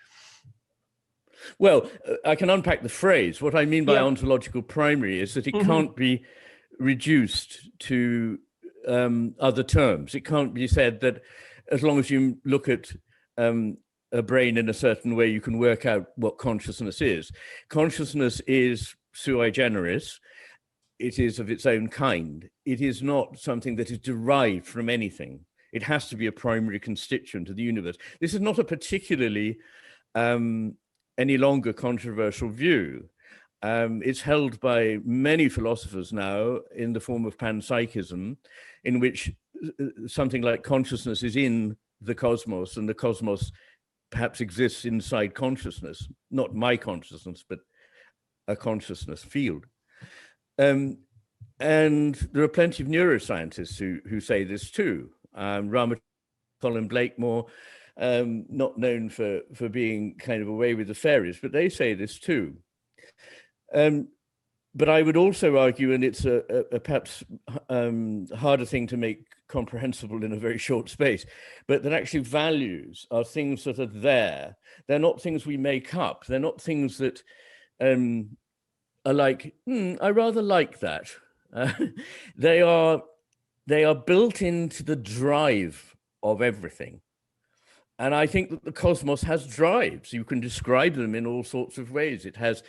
Well, I can unpack the phrase. What I mean by ontological primary is that it can't be reduced to other terms. It can't be said that as long as you look at a brain in a certain way, you can work out what consciousness is. Consciousness is sui generis. It is of its own kind. It is not something that is derived from anything. It has to be a primary constituent of the universe. This is not a particularly any longer controversial view. It's held by many philosophers now in the form of panpsychism, in which something like consciousness is in the cosmos, and the cosmos perhaps exists inside consciousness, not my consciousness, but a consciousness field. And there are plenty of neuroscientists who say this too. Colin Blakemore, not known for being kind of away with the fairies, but they say this too. But I would also argue, and it's a perhaps harder thing to make comprehensible in a very short space, but that actually values are things that are there. They're not things we make up. They're not things that are like, I rather like that. They are built into the drive of everything. And I think that the cosmos has drives. You can describe them in all sorts of ways. It has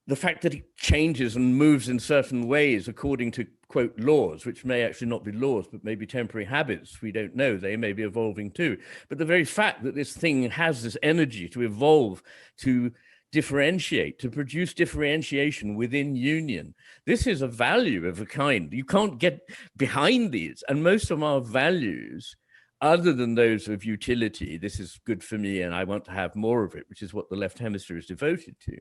the fact that it changes and moves in certain ways according to, quote, laws, which may actually not be laws, but maybe temporary habits. We don't know. They may be evolving too. But the very fact that this thing has this energy to evolve, to differentiate, to produce differentiation within union, this is a value of a kind. You can't get behind these. And most of our values other than those of utility, this is good for me and I want to have more of it, which is what the left hemisphere is devoted to.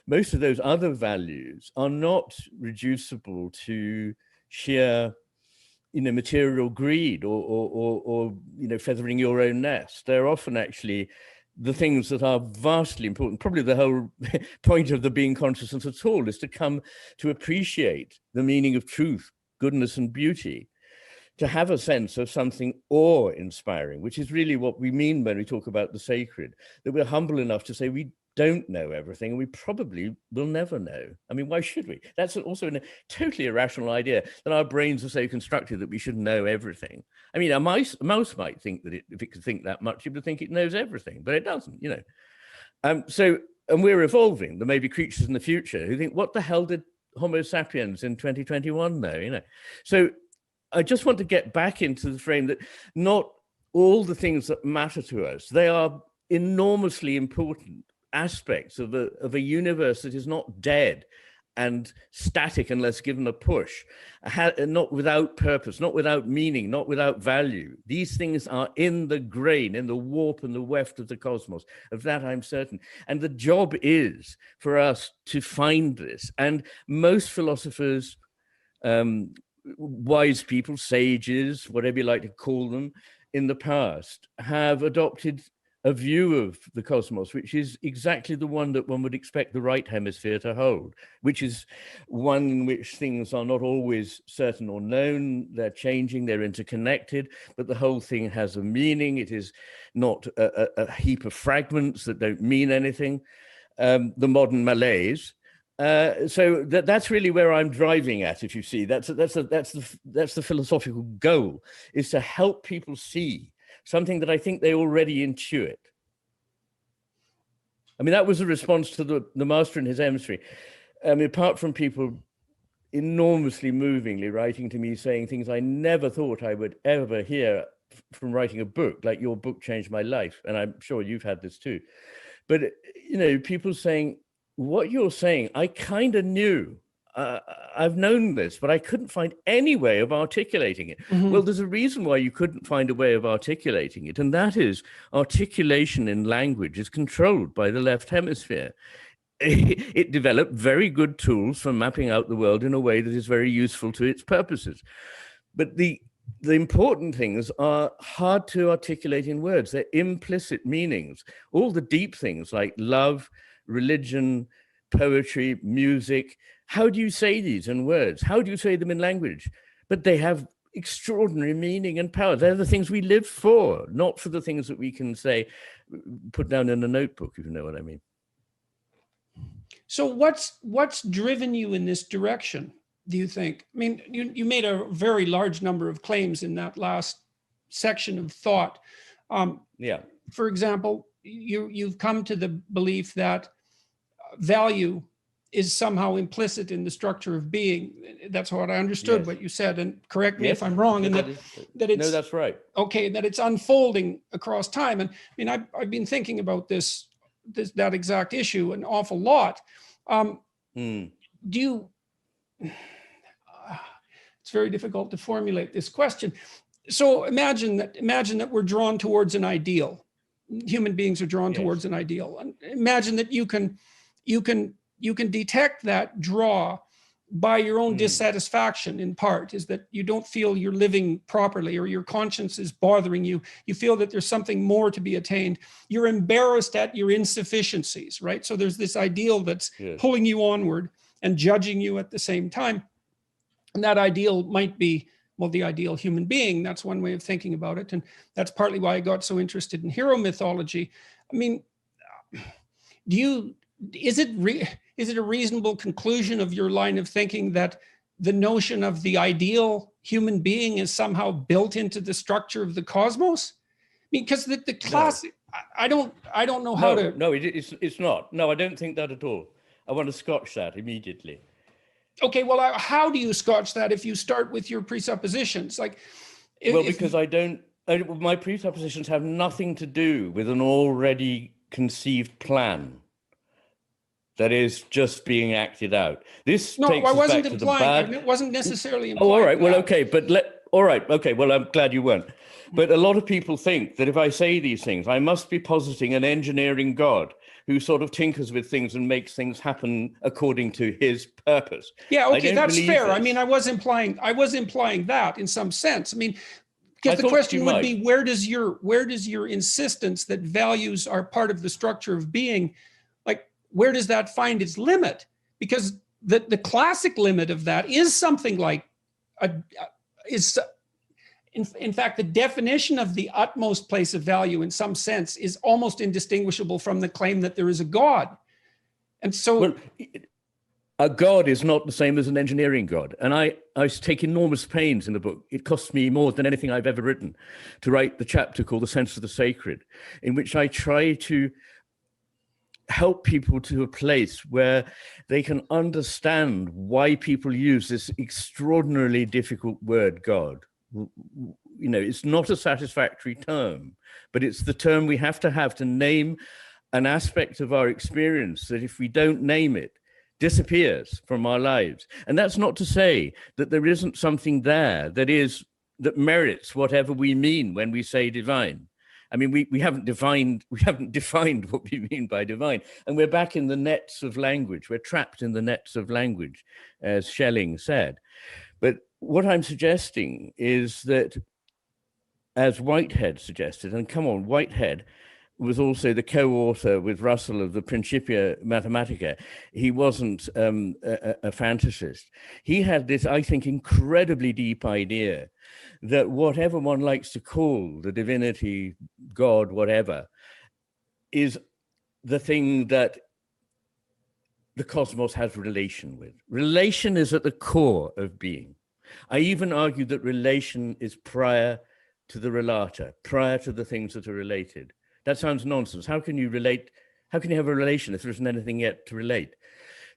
Most of those other values are not reducible to sheer, material greed or feathering your own nest. They're often actually the things that are vastly important. Probably the whole point of the being consciousness at all is to come to appreciate the meaning of truth, goodness, and beauty, to have a sense of something awe-inspiring, which is really what we mean when we talk about the sacred, that we're humble enough to say we don't know everything, and we probably will never know. I mean, why should we? That's also a totally irrational idea, that our brains are so constructed that we should know everything. I mean, a mouse might think that if it could think that much, it would think it knows everything, but it doesn't, and we're evolving. There may be creatures in the future who think, what the hell did Homo sapiens in 2021 know, So I just want to get back into the frame that not all the things that matter to us, they are enormously important aspects of a universe that is not dead and static unless given a push, not without purpose, not without meaning, not without value. These things are in the grain, in the warp and the weft of the cosmos. Of that I'm certain. And the job is for us to find this. And most philosophers, wise people, sages, whatever you like to call them, in the past have adopted a view of the cosmos, which is exactly the one that one would expect the right hemisphere to hold, which is one in which things are not always certain or known, they're changing, they're interconnected, but the whole thing has a meaning. It is not a heap of fragments that don't mean anything. The modern malaise. So that's really where I'm driving at. If you see, that's the philosophical goal, is to help people see something that I think they already intuit. I mean, that was a response to the master in his emissary. Apart from people enormously movingly writing to me saying things I never thought I would ever hear from writing a book, like your book changed my life, and I'm sure you've had this too. But people saying, what you're saying, I kind of knew. I've known this, but I couldn't find any way of articulating it. Mm-hmm. Well, there's a reason why you couldn't find a way of articulating it, and that is articulation in language is controlled by the left hemisphere. It developed very good tools for mapping out the world in a way that is very useful to its purposes. But the important things are hard to articulate in words. They're implicit meanings. All the deep things like love, religion, poetry, music. How do you say these in words? How do you say them in language? But they have extraordinary meaning and power. They're the things we live for, not for the things that we can say, put down in a notebook, if you know what I mean. So what's driven you in this direction, do you think? I mean, you made a very large number of claims in that last section of thought. Yeah. For example, you've come to the belief that value is somehow implicit in the structure of being. That's what I understood, yes. What you said, and correct me if I'm wrong. And that it's, no, that's right. Okay, that it's unfolding across time. And I mean, I've been thinking about that exact issue an awful lot. Do you? It's very difficult to formulate this question. So imagine that we're drawn towards an ideal. Human beings are drawn towards an ideal. And imagine that you can detect that draw by your own dissatisfaction, in part, is that you don't feel you're living properly, or your conscience is bothering you. You feel that there's something more to be attained. You're embarrassed at your insufficiencies, right? So there's this ideal that's pulling you onward and judging you at the same time. And that ideal might be, well, the ideal human being. That's one way of thinking about it. And that's partly why I got so interested in hero mythology. I mean, is it a reasonable conclusion of your line of thinking that the notion of the ideal human being is somehow built into the structure of the cosmos? I mean, because the classic, no. I don't know how to. No, it's not. No, I don't think that at all. I want to scotch that immediately. Okay, well, how do you scotch that if you start with your presuppositions? Because my presuppositions have nothing to do with an already conceived plan that is just being acted out. This takes us back to the bad. It wasn't necessarily implying. Oh, all right. Well, okay, but All right. Okay. Well, I'm glad you weren't. But a lot of people think that if I say these things, I must be positing an engineering God who sort of tinkers with things and makes things happen according to his purpose. Yeah, I okay, don't that's believe fair. I this. mean, I was implying that in some sense. I mean, because I the thought question you would might. be, where does your insistence that values are part of the structure of being, like, where does that find its limit? Because the classic limit of that is something like in fact, the definition of the utmost place of value in some sense is almost indistinguishable from the claim that there is a God. And so, well, a God is not the same as an engineering God. And I take enormous pains in the book. It costs me more than anything I've ever written to write the chapter called The Sense of the Sacred, in which I try to help people to a place where they can understand why people use this extraordinarily difficult word, God. You know, it's not a satisfactory term, but it's the term we have to name an aspect of our experience that, if we don't name it, disappears from our lives. And that's not to say that there isn't something there that merits whatever we mean when we say divine. I mean, we haven't defined what we mean by divine. And we're back in the nets of language. We're trapped in the nets of language, as Schelling said. But what I'm suggesting is that, as Whitehead suggested, and come on, Whitehead was also the co-author with Russell of the Principia Mathematica. He wasn't a fantasist. He had this, I think, incredibly deep idea that whatever one likes to call the divinity, God, whatever, is the thing that the cosmos has relation with. Relation is at the core of being. I even argue that relation is prior to the relata, prior to the things that are related. That sounds nonsense. How can you relate? How can you have a relation if there isn't anything yet to relate?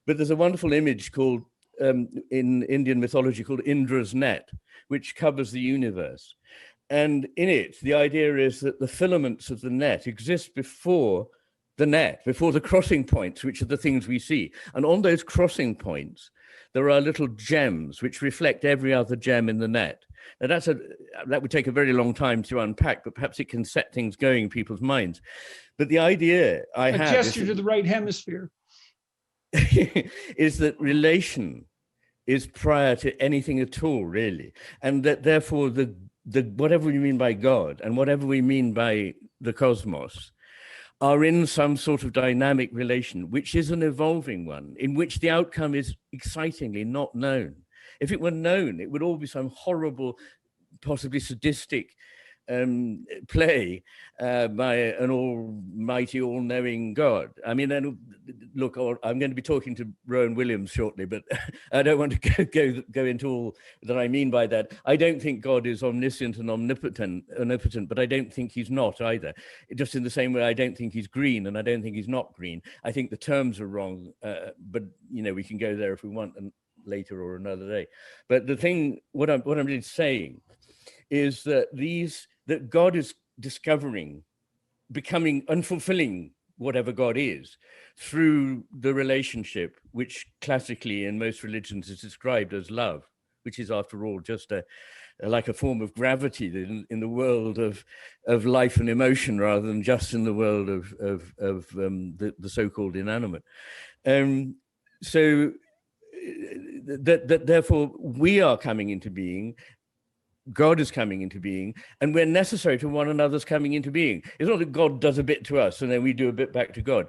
But there's a wonderful image called, in Indian mythology, called Indra's net, which covers the universe. And in it, the idea is that the filaments of the net exist before the net, before the crossing points, which are the things we see. And on those crossing points, there are little gems which reflect every other gem in the net. Now, that would take a very long time to unpack, but perhaps it can set things going in people's minds. But the idea I have a gesture to the right hemisphere is that relation is prior to anything at all, really, and that therefore the whatever we mean by God and whatever we mean by the cosmos are in some sort of dynamic relation, which is an evolving one, in which the outcome is excitingly not known. If it were known, it would all be some horrible, possibly sadistic play by an almighty, all-knowing God. I mean, and look, I'm going to be talking to Rowan Williams shortly, but I don't want to go into all that I mean by that. I don't think God is omniscient and omnipotent, but I don't think he's not either. Just in the same way, I don't think he's green and I don't think he's not green. I think the terms are wrong, but you know, we can go there if we want, and later or another day. But the thing, what I'm really saying is that God is discovering, becoming, unfulfilling whatever God is through the relationship, which classically in most religions is described as love, which is after all just like a form of gravity in the world of life and emotion, rather than just in the world of the so-called inanimate. So that therefore we are coming into being, God is coming into being, and we're necessary to one another's coming into being. It's not that God does a bit to us and then we do a bit back to God.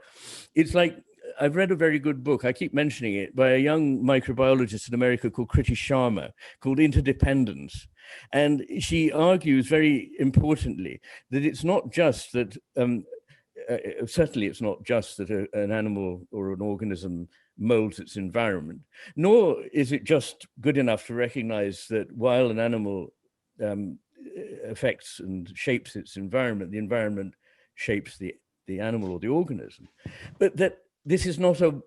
It's like, I've read a very good book, I keep mentioning it, by a young microbiologist in America called Kriti Sharma, called Interdependence. And she argues very importantly that it's not just that, certainly it's not just that an animal or an organism molds its environment, nor is it just good enough to recognize that while an animal affects and shapes its environment, the environment shapes the animal or the organism, but that this is not a,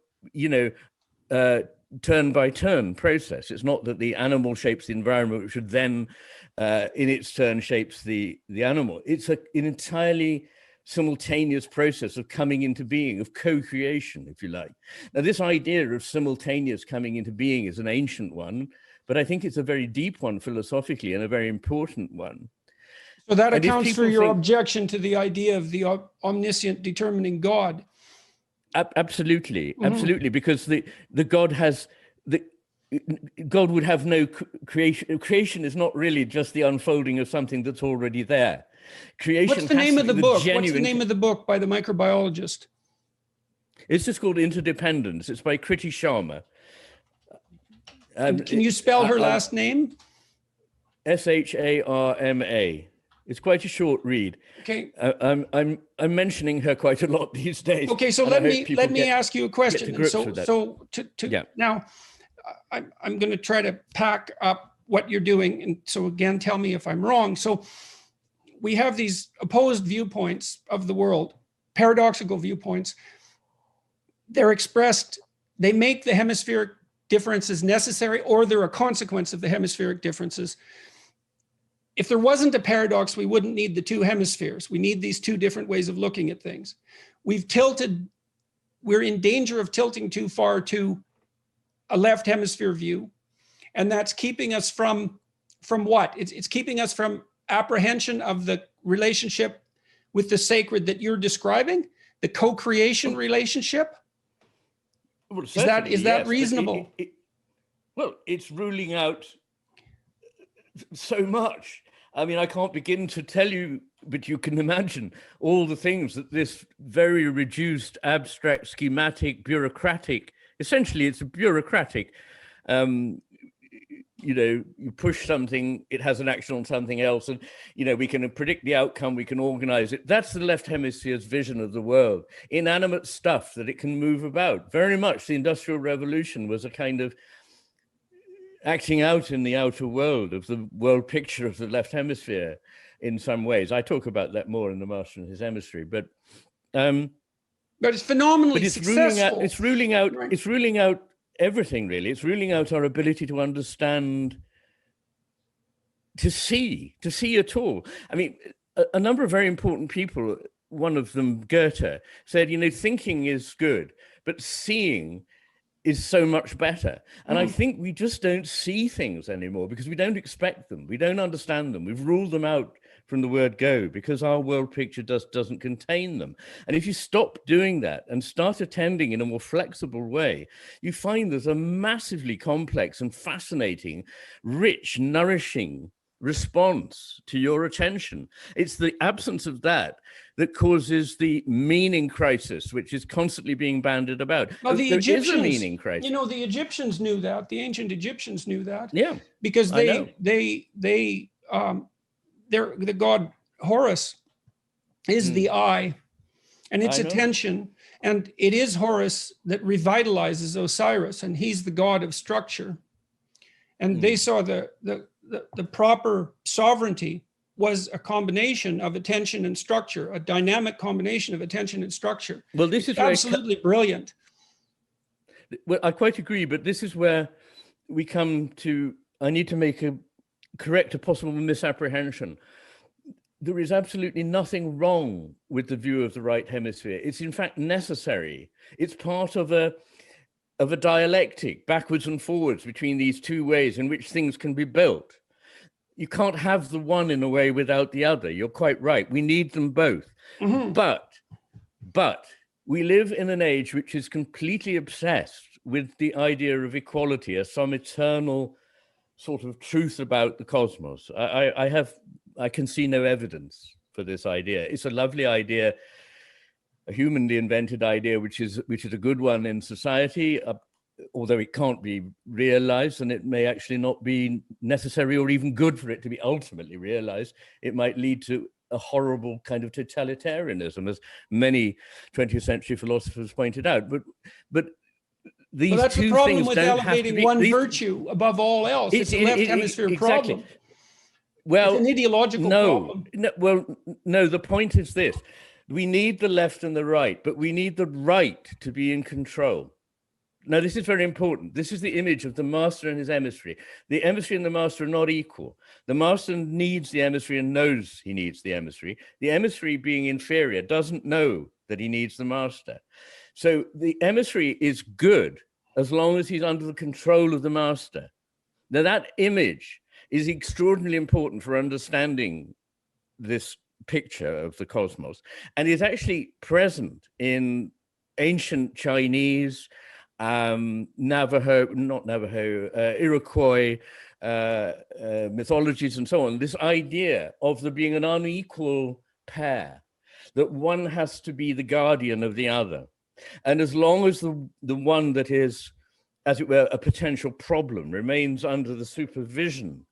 turn by turn process. It's not that the animal shapes the environment, which would then in its turn shapes the animal. It's an entirely simultaneous process of coming into being, of co-creation, if you like. Now, this idea of simultaneous coming into being is an ancient one, but I think it's a very deep one philosophically and a very important one. So that And if accounts for people your think- objection to the idea of the omniscient determining God. Absolutely, absolutely, because the God has the God would have no creation. Creation is not really just the unfolding of something that's already there. Creation. What's the name of the book? Genuine... What's the name of the book by the microbiologist? It's just called Interdependence. It's by Kriti Sharma. Can you spell her last name? Sharma. It's quite a short read. Okay. I'm mentioning her quite a lot these days. Okay, so let me ask you a question. Now, I'm going to try to pack up what you're doing, and so again, tell me if I'm wrong. So we have these opposed viewpoints of the world, paradoxical viewpoints. They're expressed. They make the hemispheric differences necessary, or they're a consequence of the hemispheric differences. If there wasn't a paradox, we wouldn't need the two hemispheres. We need these two different ways of looking at things. We're in danger of tilting too far to a left hemisphere view. And that's keeping us from what? It's keeping us from apprehension of the relationship with the sacred that you're describing, the co-creation relationship. Well, is that reasonable? Well, it's ruling out so much. I mean, I can't begin to tell you, but you can imagine all the things that this very reduced, abstract, schematic, bureaucratic, essentially it's a bureaucratic, you push something, it has an action on something else, and, we can predict the outcome, we can organize it. That's the left hemisphere's vision of the world. Inanimate stuff that it can move about. Very much the Industrial Revolution was a kind of acting out in the outer world of the world picture of the left hemisphere in some ways. I talk about that more in The Master and His Emissary, but it's phenomenally successful. It's ruling out everything, really. It's ruling out our ability to understand, to see at all. I mean, a number of very important people, one of them, Goethe, said, thinking is good, but seeing is so much better. And I think we just don't see things anymore because we don't expect them. We don't understand them. We've ruled them out from the word go because our world picture doesn't contain them. And if you stop doing that and start attending in a more flexible way, you find there's a massively complex and fascinating, rich, nourishing response to your attention. It's the absence of that causes the meaning crisis, which is constantly being bandied about. Well, the Egyptians, is a meaning crisis. The Egyptians knew that. The ancient Egyptians knew that. Yeah, because the god Horus is the eye, and its attention, and it is Horus that revitalizes Osiris, and he's the god of structure. And they saw the proper sovereignty was a combination of attention and structure, a dynamic combination of attention and structure. Well, this is absolutely brilliant. Well, I quite agree, but this is where we come to, I need to correct a possible misapprehension. There is absolutely nothing wrong with the view of the right hemisphere. It's in fact necessary. It's part of a dialectic backwards and forwards between these two ways in which things can be built. You can't have the one in a way without the other. You're quite right. We need them both. But we live in an age which is completely obsessed with the idea of equality as some eternal sort of truth about the cosmos. I can see no evidence for this idea. It's a lovely idea, a humanly invented idea, which is a good one in society, although it can't be realized, and it may actually not be necessary or even good for it to be ultimately realized. It might lead to a horrible kind of totalitarianism, as many 20th century philosophers pointed out. But these that's two the problem things with don't have to elevating be, one virtue above all else. It's a left hemisphere problem. Well, it's an ideological problem. No, the point is this. We need the left and the right, but we need the right to be in control. Now, this is very important. This is the image of the master and his emissary. The emissary and the master are not equal. The master needs the emissary and knows he needs the emissary. The emissary, being inferior, doesn't know that he needs the master. So the emissary is good as long as he's under the control of the master. Now, that image is extraordinarily important for understanding this picture of the cosmos, and is actually present in ancient Chinese, Navajo, not Navajo, Iroquois mythologies and so on, this idea of there being an unequal pair, that one has to be the guardian of the other. And as long as the one that is, as it were, a potential problem remains under the supervision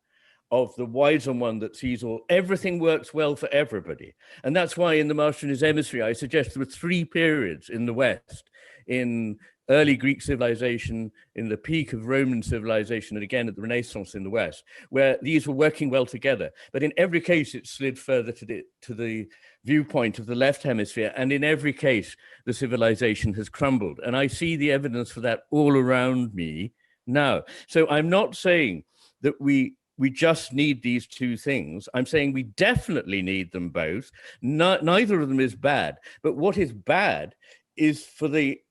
of the wiser one that sees all, everything works well for everybody. And that's why in The Master and His Emissary, I suggest there were 3 periods in the West: in early Greek civilization, in the peak of Roman civilization, and again at the Renaissance in the West, where these were working well together. But in every case, it slid further to the viewpoint of the left hemisphere. And in every case, the civilization has crumbled. And I see the evidence for that all around me now. So I'm not saying that we just need these 2 things. I'm saying we definitely need them both. Neither of them is bad. But what is bad is for the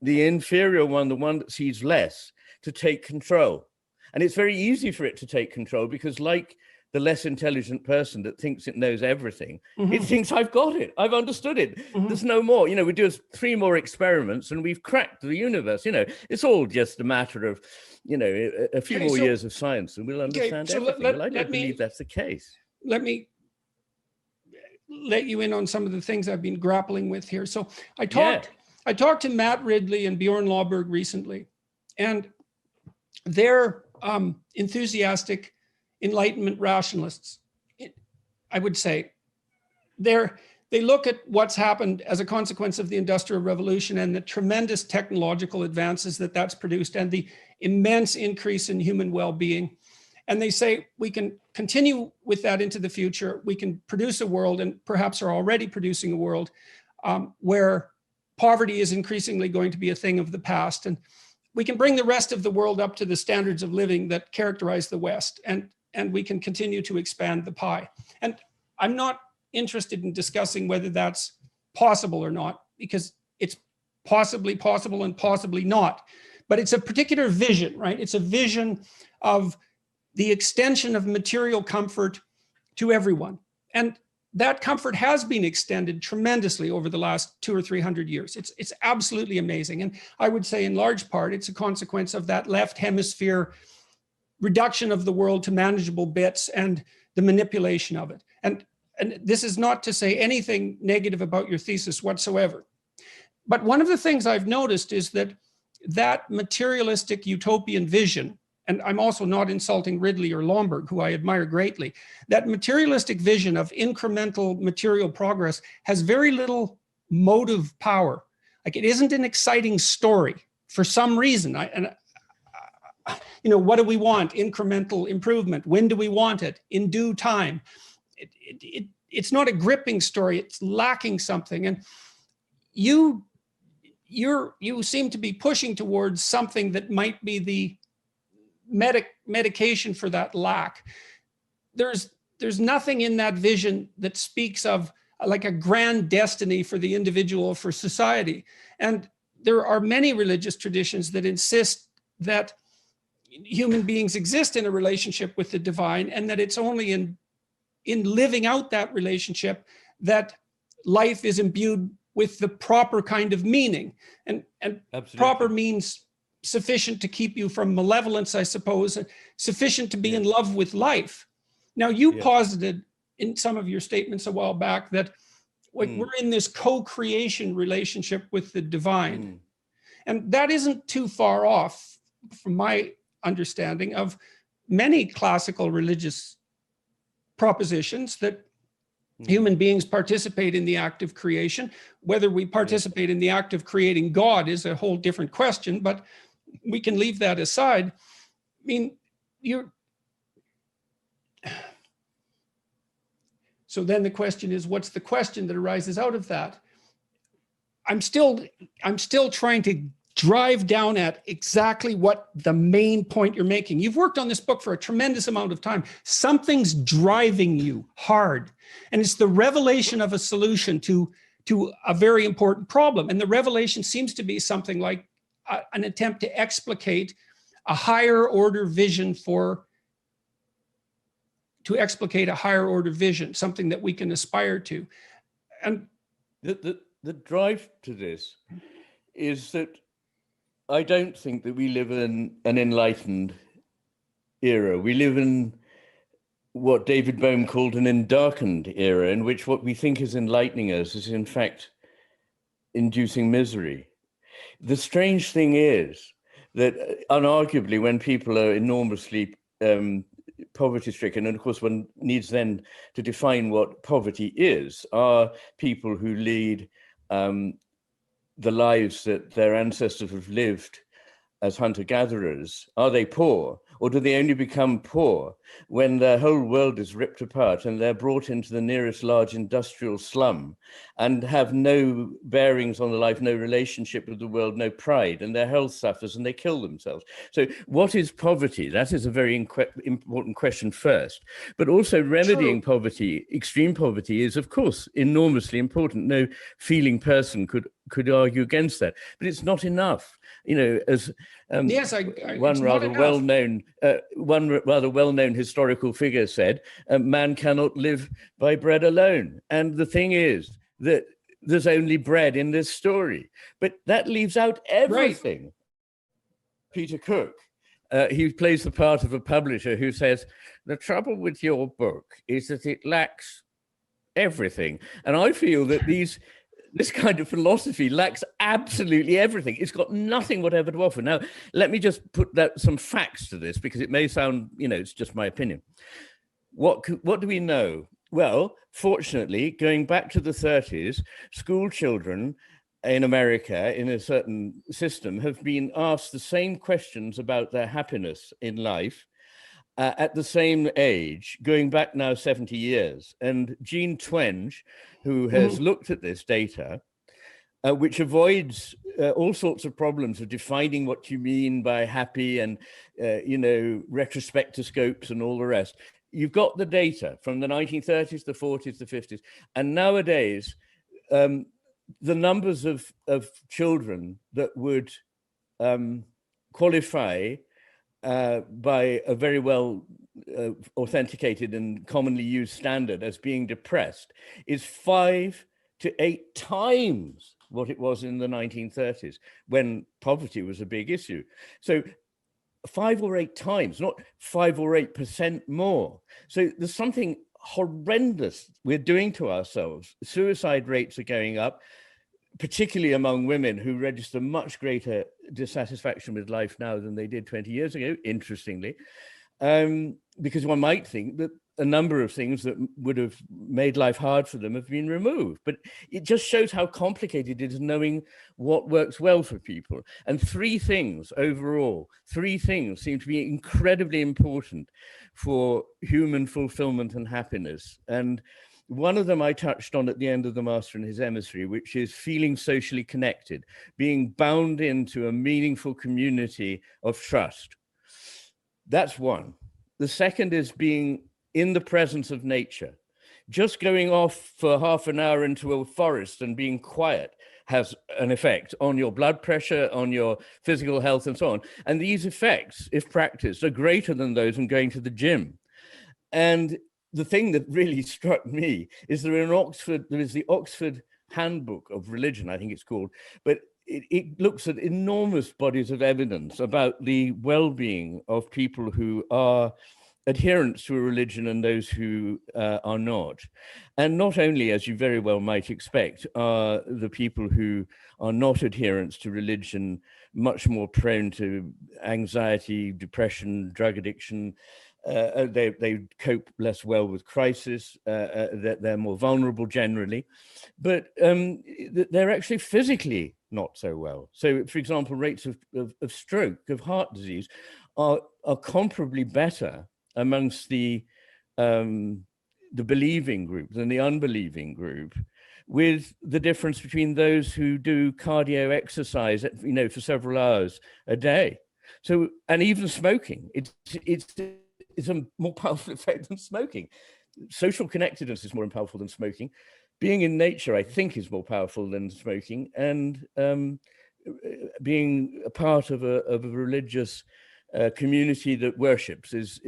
inferior one, the one that sees less, to take control. And it's very easy for it to take control because, like the less intelligent person that thinks it knows everything, it thinks, I've got it, I've understood it. There's no more. We do 3 more experiments and we've cracked the universe. It's all just a matter of, a few more years of science and we'll understand everything. Well, I don't believe that's the case. Let me let you in on some of the things I've been grappling with here. So I talked to Matt Ridley and Bjorn Lomborg recently, and they're enthusiastic Enlightenment rationalists. I would say they look at what's happened as a consequence of the Industrial Revolution and the tremendous technological advances that's produced and the immense increase in human well-being. And they say we can continue with that into the future. We can produce a world, and perhaps are already producing a world, where poverty is increasingly going to be a thing of the past. And we can bring the rest of the world up to the standards of living that characterize the West. And we can continue to expand the pie. And I'm not interested in discussing whether that's possible or not, because it's possibly possible and possibly not. But it's a particular vision, right? It's a vision of the extension of material comfort to everyone. And that comfort has been extended tremendously over the last 200 or 300 years. It's absolutely amazing. And I would say in large part, it's a consequence of that left hemisphere reduction of the world to manageable bits and the manipulation of it. And this is not to say anything negative about your thesis whatsoever. But one of the things I've noticed is that materialistic utopian vision, and I'm also not insulting Ridley or Lomborg, who I admire greatly, that materialistic vision of incremental material progress has very little motive power. Like, it isn't an exciting story for some reason. What do we want? Incremental improvement. When do we want it? In due time. It's not a gripping story. It's lacking something. And you seem to be pushing towards something that might be the medication for that lack. There's nothing in that vision that speaks of like a grand destiny for the individual, for society. And there are many religious traditions that insist that human beings exist in a relationship with the divine, and that it's only in living out that relationship that life is imbued with the proper kind of meaning. And proper means sufficient to keep you from malevolence, I suppose, and sufficient to be in love with life. Now, you posited in some of your statements a while back that we're in this co-creation relationship with the divine. And that isn't too far off from my understanding of many classical religious propositions, that human beings participate in the act of creation. Whether we participate in the act of creating God is a whole different question, but we can leave that aside. I mean, so then the question is, what's the question that arises out of that? I'm still trying to drive down at exactly what the main point you're making. You've worked on this book for a tremendous amount of time. Something's driving you hard, and it's the revelation of a solution to a very important problem. And the revelation seems to be something like an attempt to explicate a higher order vision to explicate a higher order vision, something that we can aspire to. And the drive to this is that I don't think that we live in an enlightened era. We live in what David Bohm called an endarkened era, in which what we think is enlightening us is in fact inducing misery. The strange thing is that unarguably when people are enormously poverty-stricken, and of course one needs then to define what poverty is, are people who lead the lives that their ancestors have lived as hunter-gatherers. Are they poor? Or do they only become poor when their whole world is ripped apart and they're brought into the nearest large industrial slum and have no bearings on the life, no relationship with the world, no pride, and their health suffers and they kill themselves? So what is poverty? That is a very important question first. But also remedying poverty, extreme poverty, is of course enormously important. No feeling person could argue against that, but it's not enough. You know, as one rather well-known historical figure said, man cannot live by bread alone. And the thing is that there's only bread in this story, but that leaves out everything. Right. Peter Cook, he plays the part of a publisher who says, the trouble with your book is that it lacks everything. And I feel that this kind of philosophy lacks absolutely everything. It's got nothing whatever to offer. Now, let me just put some facts to this, because it may sound, it's just my opinion. What do we know? Well, fortunately, going back to the 30s, school children in America, in a certain system, have been asked the same questions about their happiness in life at the same age, going back now 70 years. And Jean Twenge, who has looked at this data, which avoids all sorts of problems of defining what you mean by happy and, retrospectoscopes and all the rest. You've got the data from the 1930s, the 40s, the 50s. And nowadays, the numbers of children that would qualify by a very well authenticated and commonly used standard as being depressed is 5 to 8 times what it was in the 1930s, when poverty was a big issue. So 5 or 8 times, not 5 or 8% more. So there's something horrendous we're doing to ourselves. Suicide rates are going up, particularly among women, who register much greater dissatisfaction with life now than they did 20 years ago, interestingly, because one might think that a number of things that would have made life hard for them have been removed. But it just shows how complicated it is knowing what works well for people. And 3 things overall, 3 things seem to be incredibly important for human fulfillment and happiness. And one of them I touched on at the end of The Master and His Emissary, which is feeling socially connected, being bound into a meaningful community of trust. That's one. The second is being in the presence of nature. Just going off for half an hour into a forest and being quiet has an effect on your blood pressure, on your physical health, and so on. And these effects, if practiced, are greater than those in going to the gym. And the thing that really struck me is there is the Oxford Handbook of Religion, I think it's called, but it looks at enormous bodies of evidence about the well-being of people who are adherents to a religion and those who are not. And not only, as you very well might expect, are the people who are not adherents to religion much more prone to anxiety, depression, drug addiction. They cope less well with crisis, they're more vulnerable generally, but they're actually physically not so well. So, for example, rates of stroke, of heart disease are comparably better amongst the believing group than the unbelieving group, with the difference between those who do cardio exercise, for several hours a day. So, and even smoking, it's a more powerful effect than smoking. Social connectedness is more powerful than smoking. Being in nature, I think, is more powerful than smoking, and being a part of a religious community that worships is,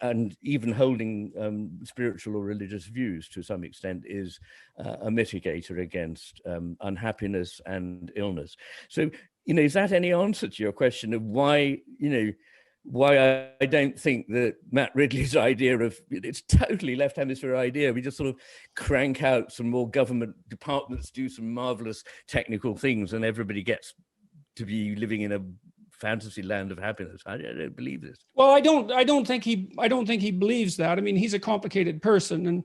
and even holding spiritual or religious views to some extent, is a mitigator against unhappiness and illness. So, is that any answer to your question of why, why I don't think that Matt Ridley's idea of, it's totally left hemisphere idea. We just sort of crank out some more government departments, do some marvelous technical things, and everybody gets to be living in a fantasy land of happiness. I don't believe this. Well, I don't think he believes that. I mean, he's a complicated person, and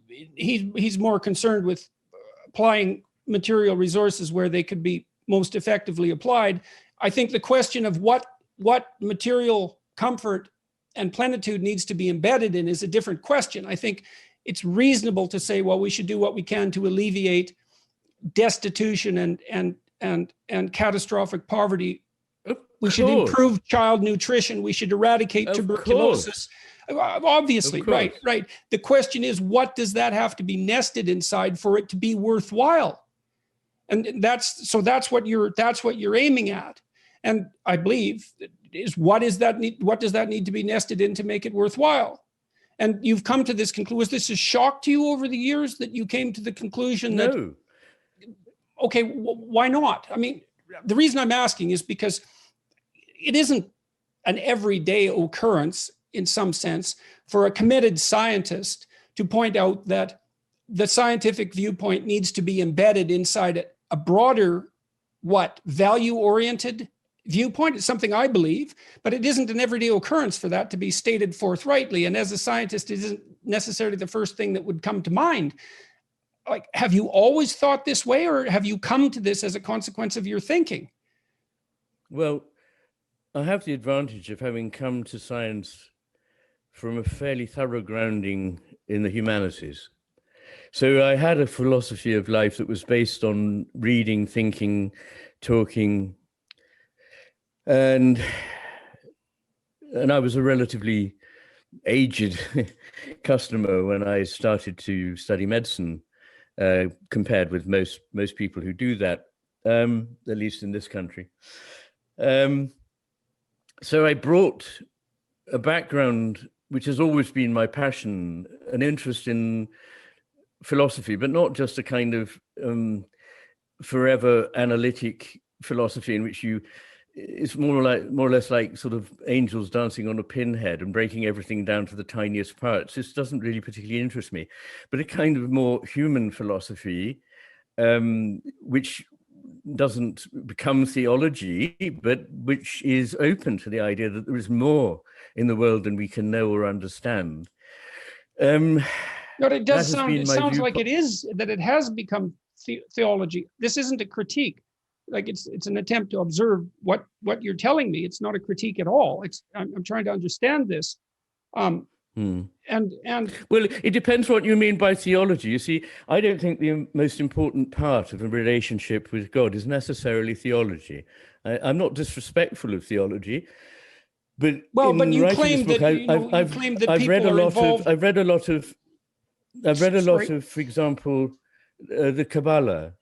he's more concerned with applying material resources where they could be most effectively applied. I think the question of what material comfort and plenitude needs to be embedded in is a different question. I think it's reasonable to say, well, we should do what we can to alleviate destitution and catastrophic poverty. We should improve child nutrition. We should eradicate tuberculosis. Obviously, right. The question is, what does that have to be nested inside for it to be worthwhile? And that's what you're aiming at. And I believe is what does that need to be nested in to make it worthwhile? And you've come to this conclusion. Was this a shock to you over the years that you came to the conclusion that? No. Okay, why not? I mean, the reason I'm asking is because it isn't an everyday occurrence in some sense for a committed scientist to point out that the scientific viewpoint needs to be embedded inside a broader, value-oriented viewpoint. It's something I believe, but it isn't an everyday occurrence for that to be stated forthrightly. And as a scientist, it isn't necessarily the first thing that would come to mind. Like, have you always thought this way, or have you come to this as a consequence of your thinking? Well, I have the advantage of having come to science from a fairly thorough grounding in the humanities. So I had a philosophy of life that was based on reading, thinking, talking, and I was a relatively aged customer when I started to study medicine, compared with most people who do that, at least in this country. So I brought a background which has always been my passion, an interest in philosophy, but not just a kind of forever analytic philosophy in which it's more or less like sort of angels dancing on a pinhead and breaking everything down to the tiniest parts. This doesn't really particularly interest me, but a kind of more human philosophy, which doesn't become theology, but which is open to the idea that there is more in the world than we can know or understand. But it does sound. It sounds like it is that it has become theology. This isn't a critique. Like it's an attempt to observe what you're telling me. It's not a critique at all. I'm trying to understand this. And well, it depends what you mean by theology. You see, I don't think the most important part of a relationship with God is necessarily theology. I'm not disrespectful of theology, but you claim that I've read a lot of, for example, the Kabbalah.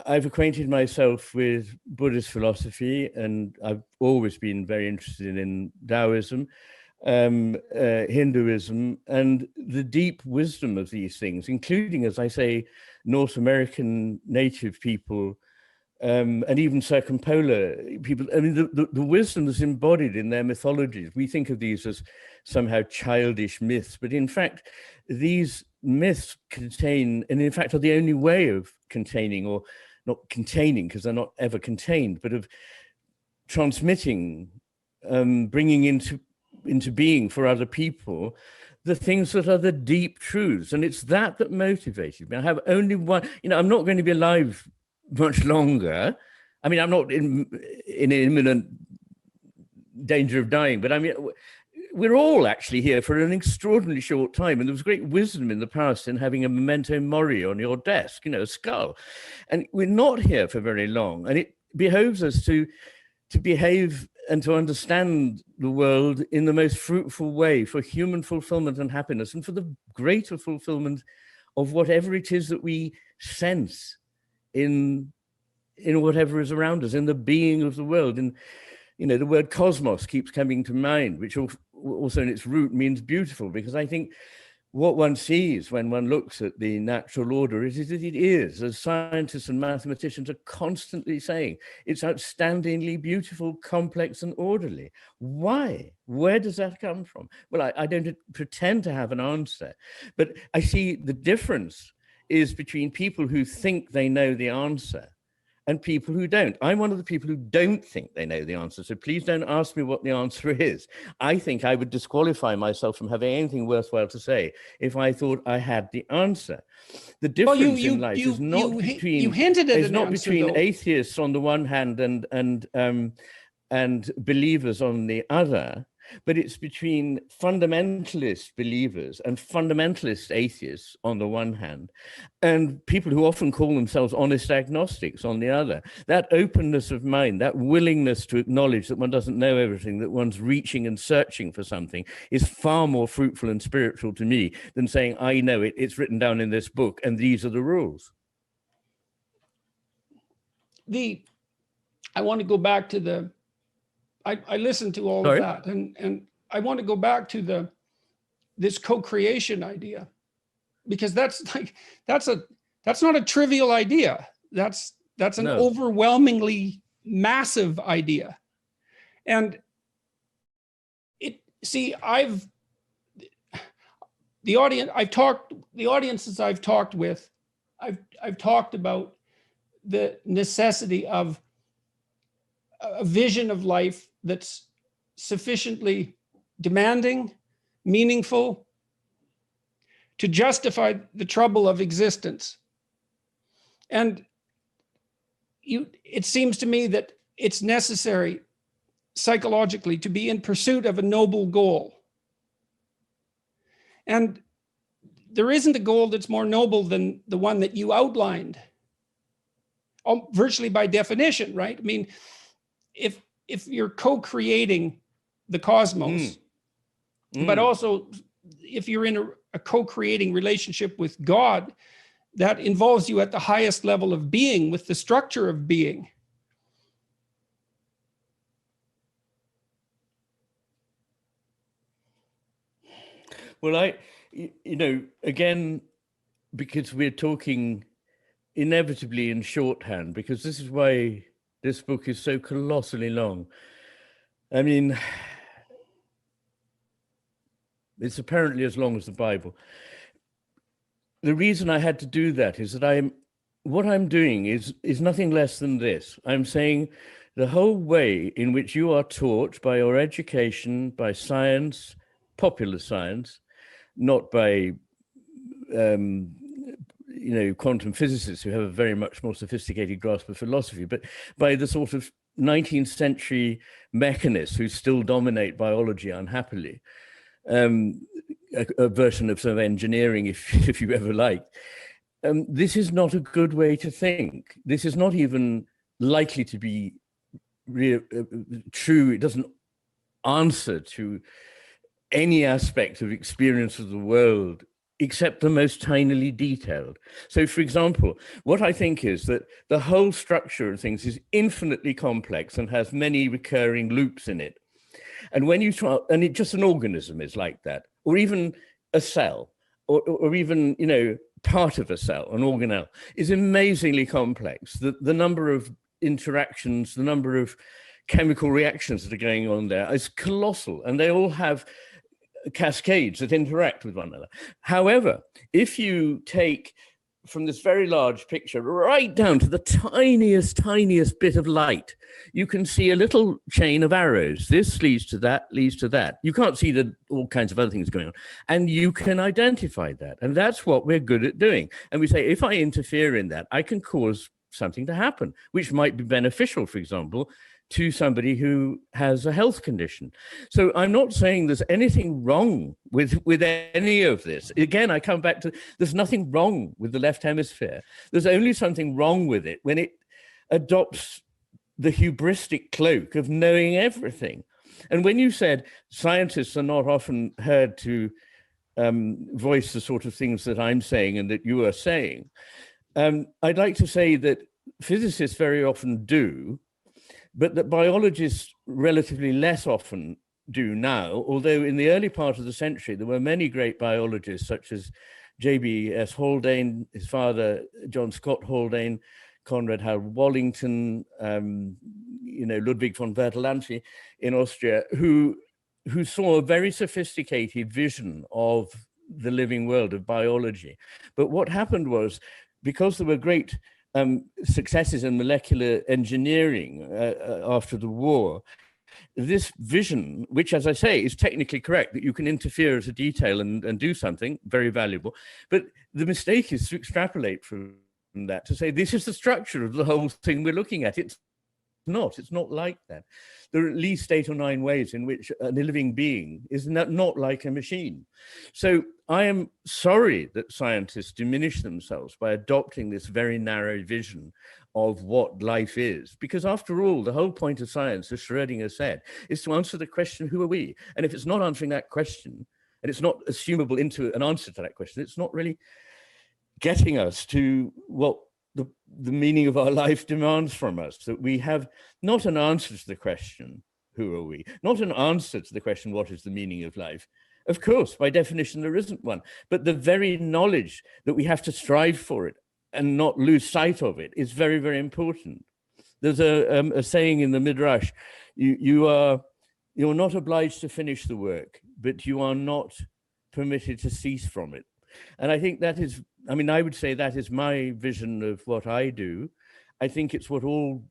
I've acquainted myself with Buddhist philosophy, and I've always been very interested in Taoism, Hinduism, and the deep wisdom of these things, including, as I say, North American native people, and even circumpolar people. I mean, the wisdom that's embodied in their mythologies. We think of these as somehow childish myths, but in fact, these myths contain, and in fact are the only way of containing, or not containing because they're not ever contained, but of transmitting, bringing into being for other people the things that are the deep truths. And it's that motivated me. I have only one, I'm not going to be alive much longer. I mean, I'm not in imminent danger of dying, but I mean, we're all actually here for an extraordinarily short time. And there was great wisdom in the past in having a memento mori on your desk, a skull. And we're not here for very long. And it behoves us to behave and to understand the world in the most fruitful way for human fulfillment and happiness, and for the greater fulfillment of whatever it is that we sense in whatever is around us, in the being of the world. And the word cosmos keeps coming to mind, which also in its root means beautiful, because I think what one sees when one looks at the natural order is that it is, as scientists and mathematicians are constantly saying, it's outstandingly beautiful, complex, and orderly. Why? Where does that come from? Well, I don't pretend to have an answer, but I see the difference is between people who think they know the answer and people who don't. I'm one of the people who don't think they know the answer, so please don't ask me what the answer is. I think I would disqualify myself from having anything worthwhile to say if I thought I had the answer. The difference in life is not between atheists on the one hand and believers on the other, but it's between fundamentalist believers and fundamentalist atheists on the one hand, and people who often call themselves honest agnostics on the other. That openness of mind, that willingness to acknowledge that one doesn't know everything, that one's reaching and searching for something, is far more fruitful and spiritual to me than saying, I know it, it's written down in this book, and these are the rules. I want to go back to I listened to all of that, and I want to go back to this co-creation idea, because that's not a trivial idea. That's an overwhelmingly massive idea. And the audiences I've talked with, I've talked about the necessity of a vision of life that's sufficiently demanding, meaningful, to justify the trouble of existence. And it seems to me that it's necessary psychologically to be in pursuit of a noble goal. And there isn't a goal that's more noble than the one that you outlined, virtually by definition, right? I mean, if you're co-creating the cosmos, but also if you're in a co-creating relationship with God, that involves you at the highest level of being, with the structure of being. Well, again, because we're talking inevitably in shorthand, because this is why this book is so colossally long. I mean, it's apparently as long as the Bible. The reason I had to do that is that what I'm doing is nothing less than this. I'm saying the whole way in which you are taught by your education, by science, popular science, not by quantum physicists who have a very much more sophisticated grasp of philosophy, but by the sort of 19th century mechanists who still dominate biology unhappily, a version of sort of engineering, if you ever like. This is not a good way to think. This is not even likely to be true. It doesn't answer to any aspect of experience of the world except the most tinily detailed. So, for example, what I think is that the whole structure of things is infinitely complex and has many recurring loops in it. And when you try, and it just an organism is like that, or even a cell, or even, part of a cell, an organelle, is amazingly complex. The number of interactions, the number of chemical reactions that are going on there is colossal, and they all have cascades that interact with one another. However, if you take from this very large picture right down to the tiniest bit of light, you can see a little chain of arrows. This leads to that, leads to that. You can't see all kinds of other things going on. And you can identify that. And that's what we're good at doing. And we say, if I interfere in that, I can cause something to happen, which might be beneficial, for example, to somebody who has a health condition. So I'm not saying there's anything wrong with any of this. Again, I come back to, there's nothing wrong with the left hemisphere. There's only something wrong with it when it adopts the hubristic cloak of knowing everything. And when you said scientists are not often heard to voice the sort of things that I'm saying and that you are saying, I'd like to say that physicists very often do, but that biologists relatively less often do now, although in the early part of the century, there were many great biologists, such as J.B.S. Haldane, his father, John Scott Haldane, Conrad Harold Wallington, Ludwig von Bertalanffy in Austria, who saw a very sophisticated vision of the living world, of biology. But what happened was, because there were great successes in molecular engineering after the war, this vision, which, as I say, is technically correct, that you can interfere as a detail and do something very valuable. But the mistake is to extrapolate from that, to say this is the structure of the whole thing we're looking at. It's not like that. There are at least 8 or 9 ways in which a living being is not like a machine. So I am sorry that scientists diminish themselves by adopting this very narrow vision of what life is, because after all, the whole point of science, as Schrödinger said, is to answer the question, who are we? And if it's not answering that question, and it's not assumable into an answer to that question, it's not really getting us to what the meaning of our life demands from us, that we have not an answer to the question, who are we? Not an answer to the question, what is the meaning of life? Of course, by definition, there isn't one, but the very knowledge that we have to strive for it and not lose sight of it is very, very important. There's a saying in the Midrash, you're not obliged to finish the work, but you are not permitted to cease from it. And I think that is, I would say that is my vision of what I do. I think it's what all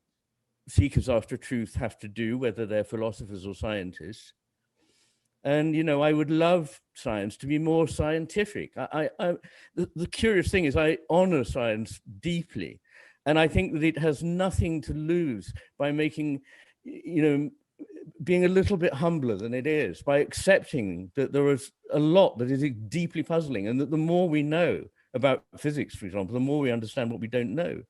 seekers after truth have to do, whether they're philosophers or scientists. And, I would love science to be more scientific. The curious thing is I honor science deeply. And I think that it has nothing to lose by making, being a little bit humbler than it is, by accepting that there is a lot that is deeply puzzling, and that the more we know about physics, for example, the more we understand what we don't know.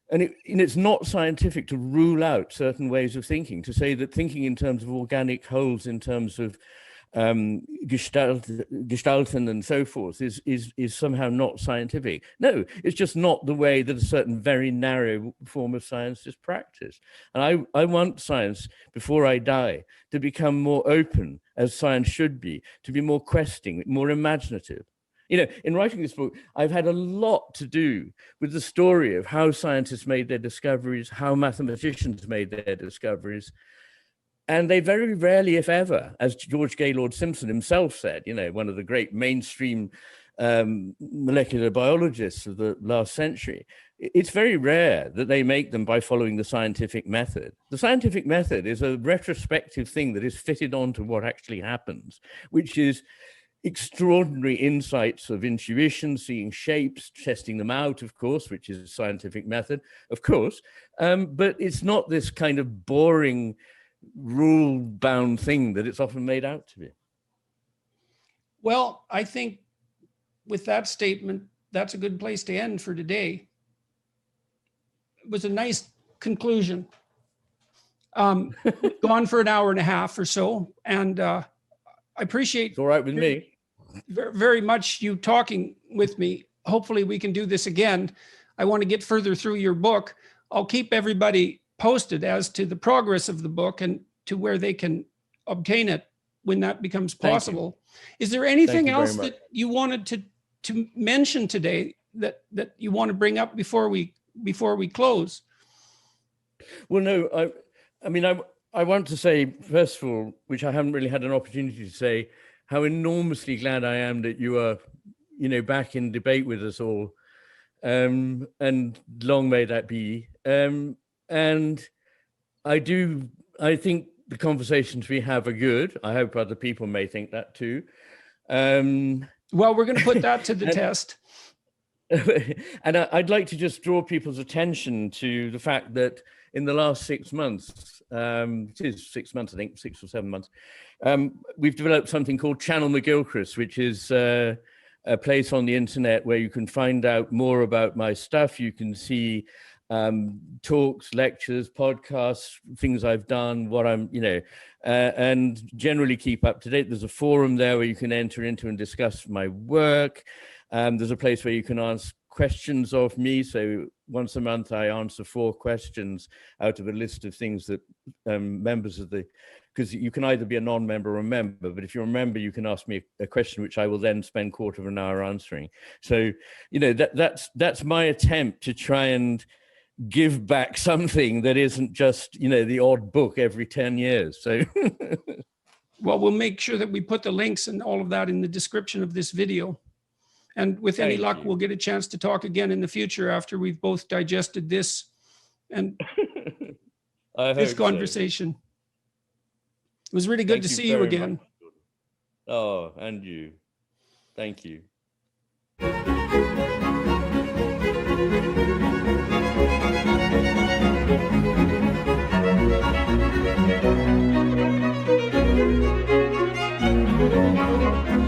And it's not scientific to rule out certain ways of thinking, to say that thinking in terms of organic wholes, in terms of gestalten and so forth is somehow not scientific. No, it's just not the way that a certain very narrow form of science is practiced. And I want science, before I die, to become more open, as science should be, to be more questing, more imaginative. In writing this book, I've had a lot to do with the story of how scientists made their discoveries, how mathematicians made their discoveries. And they very rarely, if ever, as George Gaylord Simpson himself said, one of the great mainstream molecular biologists of the last century, it's very rare that they make them by following the scientific method. The scientific method is a retrospective thing that is fitted onto what actually happens, which is extraordinary insights of intuition, seeing shapes, testing them out, of course, which is a scientific method, of course. But it's not this kind of boring, rule-bound thing that it's often made out to be. Well, I think with that statement, that's a good place to end for today. It was a nice conclusion. Gone for an hour and a half or so, and I appreciate it's all right with me. Very, very much you talking with me. Hopefully we can do this again. I want to get further through your book. I'll keep everybody posted as to the progress of the book and to where they can obtain it when that becomes possible. Is there anything else that you wanted to mention today that you want to bring up before we close? Well, no, I want to say, first of all, which I haven't really had an opportunity to say, how enormously glad I am that you are, back in debate with us all, and long may that be. And I think the conversations we have are good. I hope other people may think that too. Well, we're going to put that to the test. And I'd like to just draw people's attention to the fact that in the last 6 months, it is 6 months, I think, 6 or 7 months, we've developed something called Channel McGilchrist, which is a place on the internet where you can find out more about my stuff. You can see talks, lectures, podcasts, things I've done, what I'm, and generally keep up to date. There's a forum there where you can enter into and discuss my work. There's a place where you can ask questions of me. So once a month, I answer 4 questions out of a list of things that members of the, because you can either be a non-member or a member, but if you're a member, you can ask me a question, which I will then spend quarter of an hour answering. So, you know, that's my attempt to try and give back something that isn't just, you know, the odd book every 10 years. So well, we'll make sure that we put the links and all of that in the description of this video. And with any luck, we'll get a chance to talk again in the future after we've both digested this and this conversation. So. It was really good to see you again. Much. Oh, and you. Thank you. Thank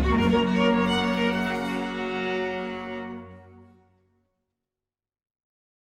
you.